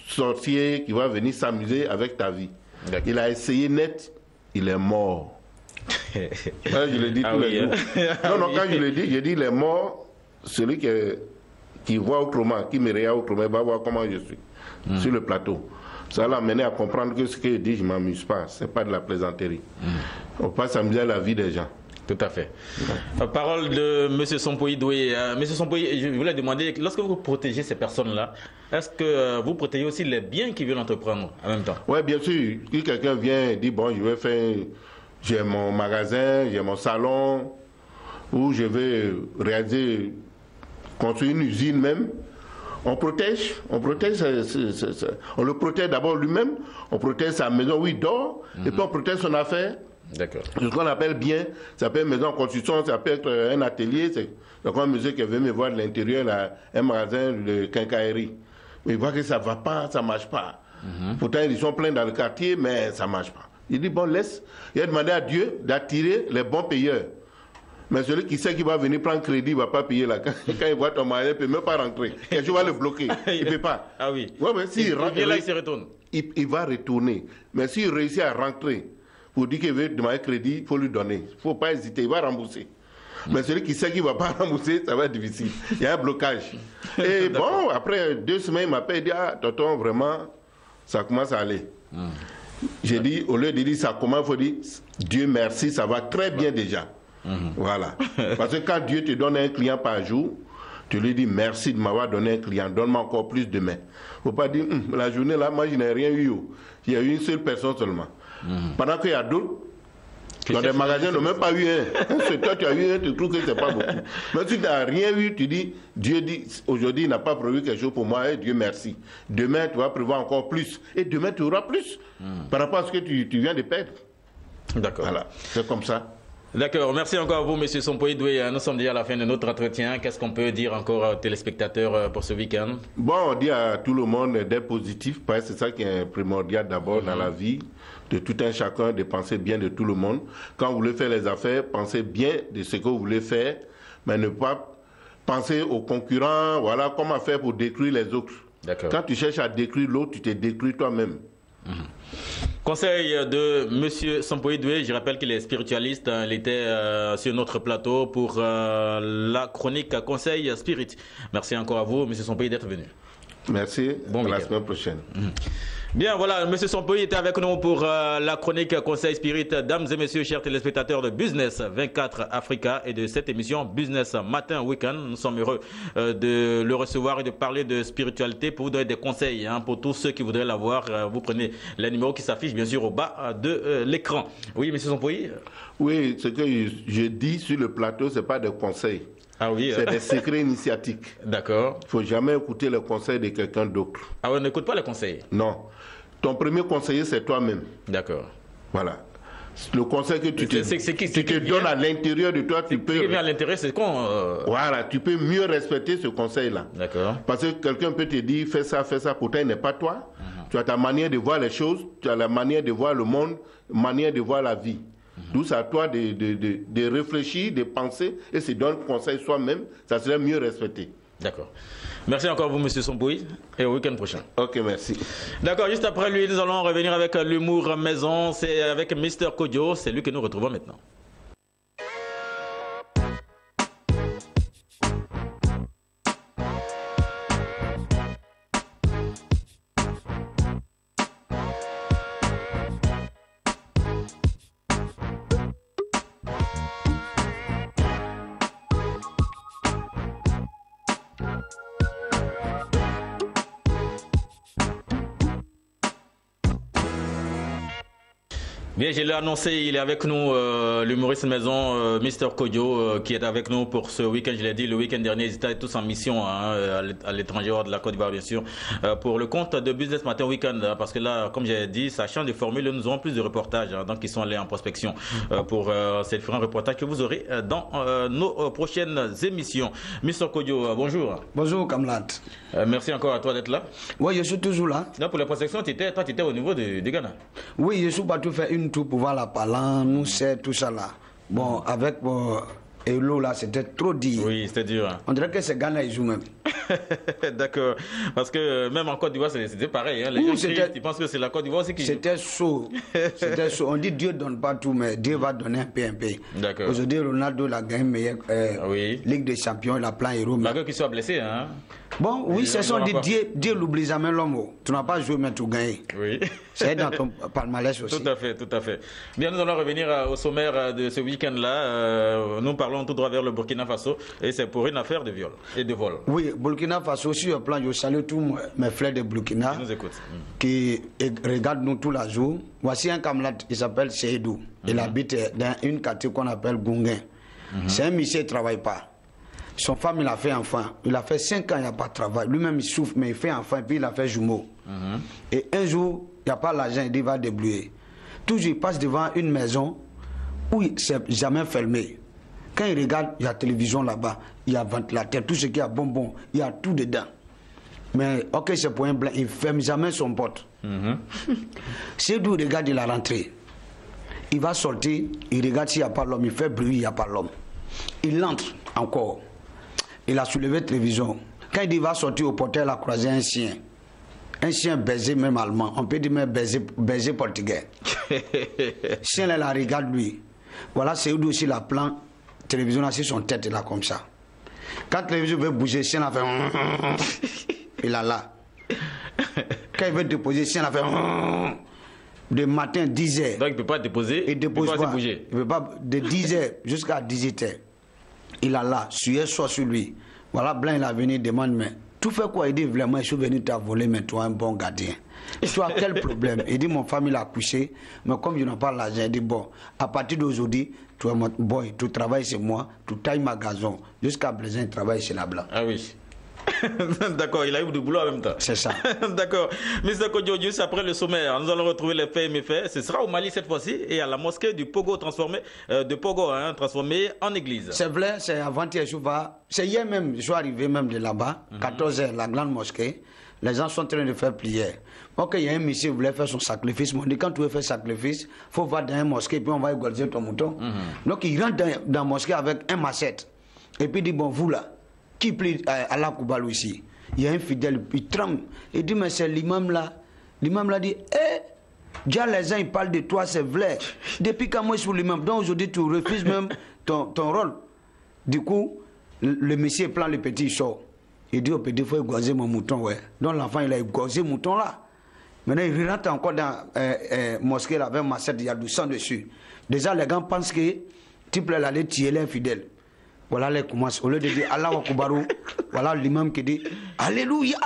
sorcier qui va venir s'amuser avec ta vie. Il a essayé net, il est mort. Je le dis tous les jours. Non, quand je le dis, je dis il est mort, celui qui voit autrement, qui me regarde autrement, va voir comment je suis sur le plateau. Ça l'a amené à comprendre que ce que je dis, je ne m'amuse pas, ce n'est pas de la plaisanterie. On ne peut pas s'amuser à la vie des gens. Tout à fait. Parole de M. Sompoy Doué. M. Sompoy, je voulais demander, lorsque vous protégez ces personnes-là, est-ce que vous protégez aussi les biens qu'ils veulent entreprendre en même temps? Oui, bien sûr. Si quelqu'un vient et dit, bon, je vais faire, j'ai mon magasin, j'ai mon salon, ou je vais réaliser, construire une usine même, on le protège d'abord lui-même, on protège sa maison où il dort, et puis on protège son affaire. D'accord. Ce qu'on appelle bien, ça peut être maison en construction, ça peut être un atelier. Donc un monsieur qui veut me voir de l'intérieur, un magasin de quincaillerie. Mais il voit que ça ne va pas, ça ne marche pas. Pourtant, ils sont pleins dans le quartier, mais ça ne marche pas. Il dit, bon, laisse. Il a demandé à Dieu d'attirer les bons payeurs. Mais celui qui sait qu'il va venir prendre crédit, il ne va pas payer là. Quand il voit ton magasin, il ne peut même pas rentrer. Quelque chose va le bloquer. Il ne peut pas. Ah oui. Ouais, mais s'il rentre, là, il se retourne. Il va retourner. Mais s'il réussit à rentrer, pour dire qu'il veut demander crédit, il faut lui donner. Il ne faut pas hésiter, il va rembourser. Mais celui qui sait qu'il ne va pas rembourser, ça va être difficile. Il y a un blocage. Et bon, après 2 semaines, il m'appelle et dit, ah, tonton, vraiment, ça commence à aller. J'ai dit, au lieu de dire ça commence, il faut dire, Dieu merci, ça va très bien déjà. Voilà. Parce que quand Dieu te donne un client par jour, tu lui dis merci de m'avoir donné un client, donne-moi encore plus demain. Il ne faut pas dire, la journée là, moi je n'ai rien eu. Il y a eu une seule personne seulement. Pendant qu'il y a d'autres, dans des magasins, n'ont même pas eu un. C'est toi, tu as eu un, tu trouves que ce n'est pas beaucoup. Mais si tu n'as rien eu, tu dis, Dieu dit, aujourd'hui, il n'a pas prévu quelque chose pour moi, et Dieu merci. Demain, tu vas prévoir encore plus. Et demain, tu auras plus par rapport à ce que tu viens de perdre. D'accord. Voilà, c'est comme ça. D'accord, merci encore à vous, M. Sompoy Doué. Nous sommes déjà à la fin de notre entretien. Qu'est-ce qu'on peut dire encore aux téléspectateurs pour ce week-end? Bon, on dit à tout le monde d'être positif, parce que c'est ça qui est primordial d'abord dans la vie, de tout un chacun, de penser bien de tout le monde. Quand vous voulez faire les affaires, pensez bien de ce que vous voulez faire, mais ne pas penser aux concurrents, voilà, comment faire pour détruire les autres. D'accord. Quand tu cherches à détruire l'autre, tu te détruis toi-même. Conseil de M. Sompoy Doué, je rappelle qu'il est spiritualiste, il était sur notre plateau pour la chronique Conseil Spirit. Merci encore à vous, M. Sompoy, d'être venu. Merci, bon à la semaine prochaine. Bien, voilà, M. Sompoy était avec nous pour la chronique Conseil Spirit. Dames et messieurs, chers téléspectateurs de Business 24 Africa et de cette émission Business Matin Week-end, nous sommes heureux de le recevoir et de parler de spiritualité pour vous donner des conseils pour tous ceux qui voudraient l'avoir. Vous prenez les numéros qui s'affichent bien sûr au bas de l'écran. Oui, M. Sompoy? Oui, ce que je dis sur le plateau, ce n'est pas des conseils. Ah oui, c'est des secrets initiatiques. D'accord. Il ne faut jamais écouter les conseils de quelqu'un d'autre. Ah oui, n'écoute pas les conseils? Non. Ton premier conseiller, c'est toi-même. D'accord. Voilà. Le conseil que tu te donnes à l'intérieur de toi, tu peux... Ce qui vient à l'intérieur, c'est qu'on... Voilà, tu peux mieux respecter ce conseil-là. D'accord. Parce que quelqu'un peut te dire, fais ça, pourtant il n'est pas toi. Tu as ta manière de voir les choses, tu as la manière de voir le monde, manière de voir la vie. D'où c'est à toi de réfléchir, de penser, et se donner conseil soi-même, ça serait mieux respecté. D'accord. Merci encore à vous, M. Sompoy, et au week-end prochain. Ok, merci. D'accord, juste après lui, nous allons revenir avec l'humour maison. C'est avec Mr. Kodjo, c'est lui que nous retrouvons maintenant. Bien, je l'ai annoncé, il est avec nous, l'humoriste maison, Mr. Kodjo, qui est avec nous pour ce week-end. Je l'ai dit, le week-end dernier, ils étaient tous en mission à l'étranger, hors de la Côte d'Ivoire, bien sûr, pour le compte de Business Matin Week-end. Parce que là, comme j'ai dit, ça change de formule, nous aurons plus de reportages, donc ils sont allés en prospection pour ces différents reportages que vous aurez dans nos prochaines émissions. Mr. Kodjo, bonjour. Bonjour, Kamlat. Merci encore à toi d'être là. Oui, je suis toujours là. Là, pour la prospection, tu étais au niveau de Ghana. Oui, je suis parti faire une tour pour voir la parlant, nous c'est tout ça là. Bon, avec Hello là, c'était trop dur. Oui, c'était dur. Hein. On dirait que c'est Ghana, ils jouent même. D'accord. Parce que même en Côte d'Ivoire, c'était pareil. Hein. Les gens ils pensent que c'est la Côte d'Ivoire aussi qui joue. C'était chaud. C'était chaud. On dit Dieu ne donne pas tout, mais Dieu va donner un peu. D'accord. Aujourd'hui, Ronaldo l'a gagné meilleure Ligue des Champions, il a plein héros. Malgré qu'il soit blessé, hein. Bon, oui, c'est ça, on dit Dieu l'oublie jamais l'homme. Tu n'as pas joué, mais tu gagnes. Oui. C'est dans ton palmarès aussi. Tout à fait, tout à fait. Bien, nous allons revenir au sommaire de ce week-end-là. Nous parlons tout droit vers le Burkina Faso et c'est pour une affaire de viol et de vol. Oui, Burkina Faso, sur le plan, je salue tous mes frères de Burkina qui regardent nous tous les jours. Voici un camarade qui s'appelle Seydou. Il habite dans une quartier qu'on appelle Gunguin. C'est un monsieur qui ne travaille pas. Son femme, il a fait enfant. Il a fait 5 ans, il n'y a pas de travail. Lui-même, il souffre, mais il fait enfant, et puis il a fait jumeau. Et un jour, il n'y a pas l'argent, il dit, il va débrouiller. Toujours, il passe devant une maison, où c'est jamais fermé. Quand il regarde, il y a télévision là-bas, il y a ventilateur, tout ce qui a bonbon, il y a tout dedans. Mais ok, c'est pour un blanc, il ne ferme jamais son porte. C'est d'où il regarde, il a rentré. Il va sortir, il regarde s'il n'y a pas l'homme, il fait bruit, il n'y a pas l'homme. Il entre encore. Il a soulevé la télévision. Quand il dit il va sortir au portail, il a croisé un chien. Un chien baisé même allemand. On peut dire même baisé portugais. Chien là, il regarde lui. Voilà, c'est où aussi la plan télévision là sur son tête là comme ça. Quand la télévision veut bouger, chien là fait il a là. Quand il veut déposer, chien là fait de matin 10h. Donc il ne peut pas déposer, il ne peut pas bouger. Il ne peut pas de 10h jusqu'à 18h. Il a là, suyer soit sur lui. Voilà, blanc il a venu demande mais tu fais quoi? Il dit vraiment je suis venu t'as volé mais toi un bon gardien. Tu as quel problème? Il dit mon famille l'a couché mais comme je n'ai pas l'argent, il dit bon à partir d'aujourd'hui tu es mon boy, tu travailles chez moi, tu tailles ma gazon. Jusqu'à présent il travaille chez la blanc. Ah oui. D'accord, il a eu du boulot en même temps. C'est ça. D'accord. Mr. Kodjodius, après le sommaire, nous allons retrouver les faits et méfaits. Ce sera au Mali cette fois-ci et à la mosquée du Pogo transformée en église. C'est vrai, c'est avant-hier, c'est hier même, je suis arrivé même de là-bas, 14h, la grande mosquée. Les gens sont en train de faire prière. Ok, il y a un monsieur qui voulait faire son sacrifice. On dit quand tu veux faire sacrifice, il faut voir dans une mosquée puis on va égorger ton mouton. Donc il rentre dans la mosquée avec un machette. Et puis il dit bon, vous là. Qui prie à la Koubalou ici? Il y a un fidèle, il tremble. Il dit, mais c'est l'imam là. L'imam là dit, déjà les gens ils parlent de toi, c'est vrai. Depuis quand moi je suis l'imam, donc aujourd'hui tu refuses même ton rôle. Du coup, le monsieur prend le petit, il sort. Il dit au petit, il faut égorger mon mouton, ouais. Donc l'enfant il a égorgé le mouton là. Maintenant il rentre encore dans la mosquée là, avec ma il y a du sang dessus. Déjà les gens pensent que tu peux aller tuer les infidèles. Voilà les commencent. Au lieu de dire Allah wa Kubaru, voilà l'imam qui dit Alléluia.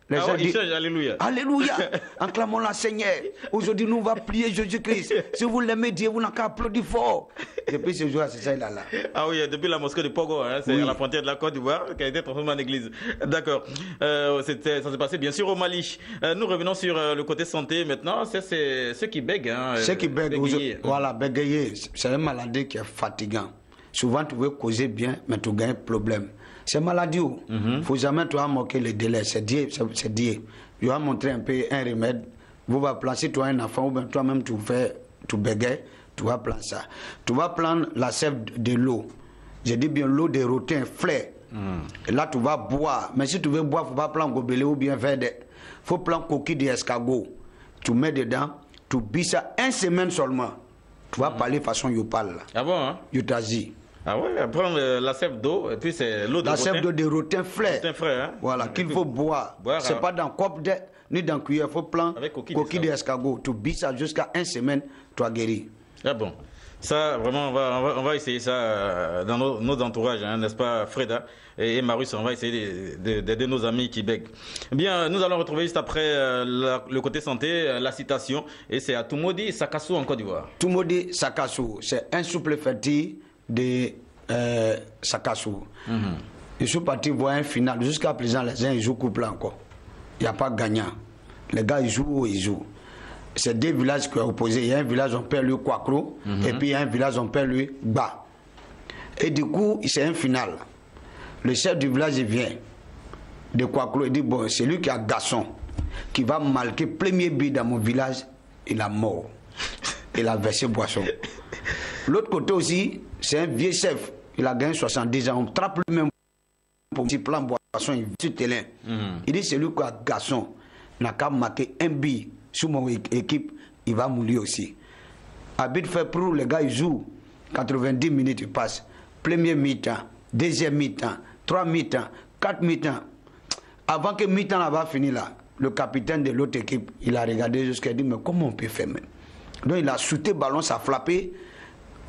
Les gens disent Alléluia. Alléluia. Acclamons la Seigneur. Aujourd'hui, nous va prier Jésus-Christ. Si vous l'aimez, Dieu, vous n'avez qu'à applaudir fort. Depuis ce jour-là, c'est ça, il a là. Ah oui, depuis la mosquée de Pogo, hein, c'est à la frontière de la Côte d'Ivoire, qui a été transformée en église. D'accord. Ça s'est passé bien sûr au Mali. Nous revenons sur le côté santé maintenant. C'est ceux qui bèguent. Hein, ceux qui bèguent. Voilà, bégayer. C'est une maladie qui est fatigante. Souvent, tu veux causer bien, mais tu gagnes problème. C'est maladie. Il ne faut jamais toi moquer les délais. C'est Dieu. Je vais montrer un peu un remède. Vous va placer toi un enfant ou bien toi-même tu bégayes, tu vas prendre ça. Tu vas prendre la sève de l'eau. Je dis bien l'eau de rotin, frais. Et là, tu vas boire. Mais si tu veux boire, il ne faut pas prendre gobelet ou bien verde. Il faut prendre coquille d'escargot. Tu mets dedans, tu bis ça 1 semaine seulement. Tu vas parler façon you parle. Ah bon, hein? You t'as-y. Ah ouais, prendre la sève d'eau, et puis c'est l'eau de rotin. La sève d'eau de rotin frais. Hein? Voilà, qu'il faut boire. C'est pas dans coupe ni dans cuillère. Il faut prendre coquille d'escargot. Tu bis ça jusqu'à 1 semaine, tu as guéri. Ah bon. Ça, vraiment, on va essayer ça dans nos entourages, hein, n'est-ce pas, Freda et Marius, on va essayer d'aider nos amis qui bèguent. Bien, nous allons retrouver juste après le côté santé, la citation, et c'est à Toumoudi Sakassou en Côte d'Ivoire. Toumoudi Sakassou, c'est un souple fertile de Sakassou. Je suis parti voir un final. Jusqu'à présent, les gens ils jouent couple encore. Il n'y a pas de gagnant. Les gars, ils jouent. C'est 2 villages qui sont opposés. Il y a un village, on perd lui Kwakro, et puis il y a un village, on perd lui Ba. Et du coup, c'est un final. Le chef du village, il vient de Kwakro, il dit, bon, c'est lui qui a garçon, qui va marquer premier but dans mon village, il a mort. Il a versé boisson. L'autre côté aussi, c'est un vieux chef, il a gagné 70 ans, on trappe lui-même pour un petit plan boisson, il dit, il dit, c'est lui qui a garçon, n'a qu'à marquer un but. Sous mon équipe, il va mourir aussi. Habite fait pour les gars, ils jouent. 90 minutes, ils passent. Premier mi-temps, deuxième mi-temps, 3 mi-temps, 4 mi-temps. Avant que mi-temps va finir là, le capitaine de l'autre équipe, il a regardé jusqu'à dire, mais comment on peut faire même? Donc il a shooté le ballon, ça a frappé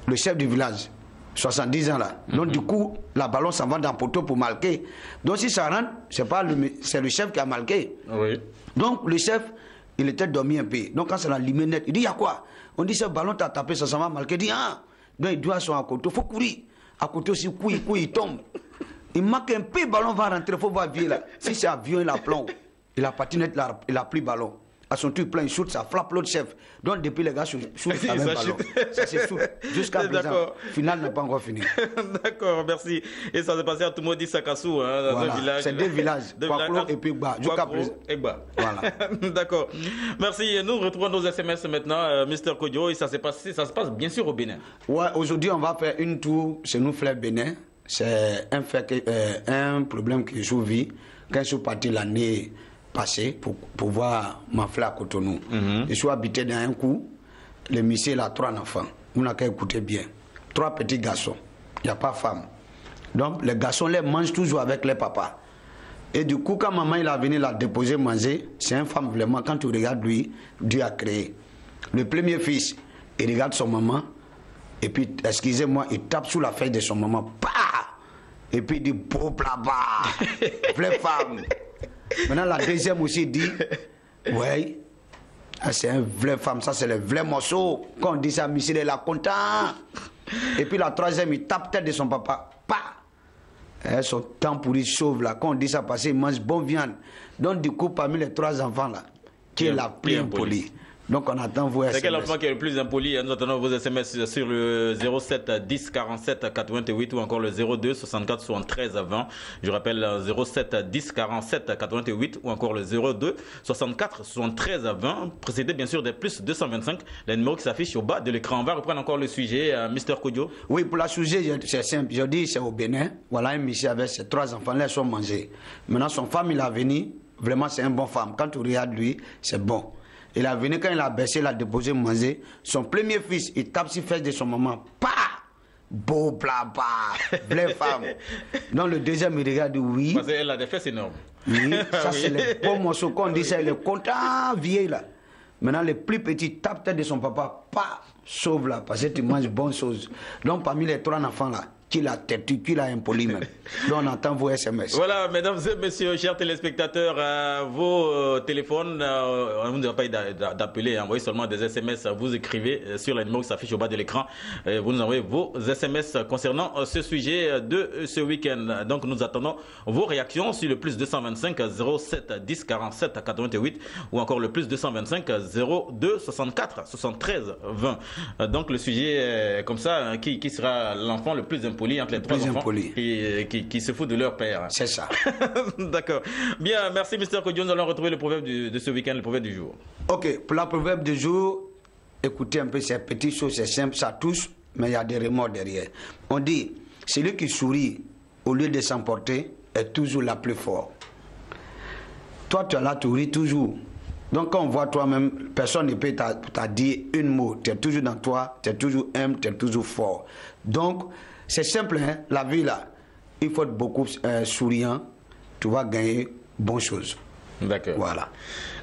le chef du village, 70 ans là. Donc du coup, la ballon s'en va dans le poteau pour marquer. Donc si ça rentre, c'est le chef qui a marqué. Oui. Donc le chef, il était dormi un peu. Donc quand c'est la limite nette, il dit, il y a quoi? On dit, ce ballon t'a tapé, ça s'en va marquer. Il dit, ah! Donc il doit être à côté. Il faut courir. À côté aussi, il tombe. Il marque un peu, le ballon va rentrer, il faut voir vieux là. Si c'est avion, il a plomb. Il a patiné, il a pris le ballon. à son truc plein, il shoot, ça frappe l'autre chef. Donc depuis les gars shootent avec le ballon. Ça se shoot. Jusqu'à présent, final n'est pas encore fini. D'accord, merci. Et ça s'est passé à Tumodi Sakassou, hein, dans un village. C'est deux villages, Kwaklo et puis Egba. Jusqu'à présent. Voilà. D'accord. Merci. Nous retrouvons nos SMS maintenant, Mr. Kodjo, et ça se passe bien sûr au Bénin. Ouais, aujourd'hui on va faire une tour chez nous, frères Bénin. C'est un problème que je vis quand je suis parti l'année passée pour voir ma frère à Cotonou. Je suis habité dans un coup, le monsieur a 3 enfants. On n'a qu'à écouter bien. 3 petits garçons. Il n'y a pas de femme. Donc les garçons les mangent toujours avec les papas. Et du coup, quand maman il a venu la déposer manger, c'est une femme vraiment, quand tu regardes lui, Dieu a créé. Le premier fils, il regarde son maman, et puis, excusez-moi, il tape sous la fesse de son maman. Bah! Et puis il dit, beau là-bas, vraie femme. Maintenant, la deuxième aussi dit, ouais, c'est une vraie femme, ça c'est le vrai morceau. Quand on dit ça, Michel est là content. Et puis la troisième, il tape tête de son papa. Bah! Son temps pour il sauve là. Quand on dit ça, parce qu'il mange bonne viande. Donc du coup, parmi les 3 enfants là, qui est la plus impolie. Donc on attend vos SMS. C'est quel enfant qui est le plus impoli? Nous attendons vos SMS sur le 07 10 47 88 ou encore le 02 64 73 20. Je rappelle 07 10 47 88 ou encore le 02 64 73 20. Précédé bien sûr des plus 225, les numéros qui s'affichent au bas de l'écran. On va reprendre encore le sujet, Mr. Kodjo. Oui, pour le sujet, c'est simple. Je dis c'est au Bénin. Voilà un monsieur avec ses 3 enfants, là ils sont mangés. Maintenant son femme, il a venu. Vraiment, c'est une bonne femme. Quand tu regardes lui, c'est bon. Il a venu quand il a baissé, il a déposé manger. Son premier fils, il tape sur les fesses de son maman. Pa! Beau blabla, vraie femme. Donc le deuxième, il regarde, oui. Parce qu'elle a des fesses énormes. Oui, ça c'est le bon morceau qu'on dit, ça, il est content, vieille là. Maintenant, le plus petit tape tête de son papa, pas sauve là, parce que tu manges bonne chose. Donc parmi les 3 enfants là, qui l'a têtu, qui l'a impoli même. Donc on entend vos SMS. Voilà, mesdames et messieurs, chers téléspectateurs, vos téléphones, on ne doit pas d'appeler, envoyez seulement des SMS, vous écrivez sur les numéros qui s'affichent au bas de l'écran, vous nous envoyez vos SMS concernant ce sujet de ce week-end. Donc nous attendons vos réactions sur le plus 225 07 10 47 88 ou encore le plus 225 02 64 73 20. Donc le sujet est comme ça, qui sera l'enfant le plus impoli entre les 3 enfants qui se foutent de leur père. C'est ça. D'accord. Bien, merci Mr. Kodjo. Nous allons retrouver le proverbe de ce week-end, le proverbe du jour. Ok, pour le proverbe du jour, écoutez un peu ces petites choses, c'est simple, ça touche, mais il y a des remords derrière. On dit, celui qui sourit au lieu de s'emporter est toujours la plus forte. Toi, tu es là, tu ris toujours. Donc quand on voit toi-même, personne ne peut t'a dit un mot. Tu es toujours dans toi, tu es toujours humble, tu es toujours fort. Donc, c'est simple, hein, la vie là, il faut être beaucoup souriant, tu vas gagner bonnes choses. D'accord. Voilà.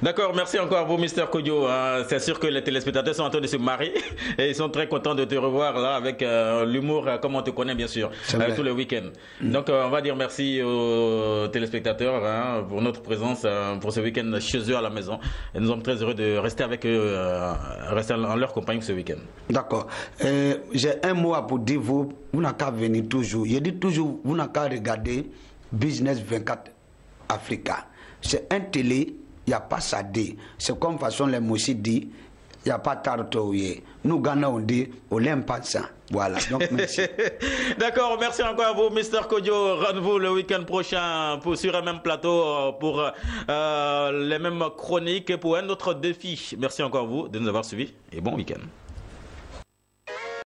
D'accord, merci encore à vous, Mr. Kodjo. C'est sûr que les téléspectateurs sont en train de se marier et ils sont très contents de te revoir là avec l'humour comme on te connaît bien sûr, tous les week-ends. Donc on va dire merci aux téléspectateurs pour notre présence pour ce week-end chez eux à la maison. Et nous sommes très heureux de rester avec eux, rester en leur compagnie ce week-end. D'accord. J'ai un mot à vous dire, vous n'avez qu'à venir toujours. Je dis toujours, vous n'avez qu'à regarder Business 24 Africa. C'est un télé, il n'y a pas ça dit. C'est comme façon les moussis dit, il n'y a pas tartoyer. Nous Ghana on dit, on n'aime pas ça. Voilà, donc merci. D'accord, merci encore à vous, Mr. Kodjo. Rendez-vous le week-end prochain sur un même plateau pour les mêmes chroniques et pour un autre défi. Merci encore à vous de nous avoir suivis et bon week-end.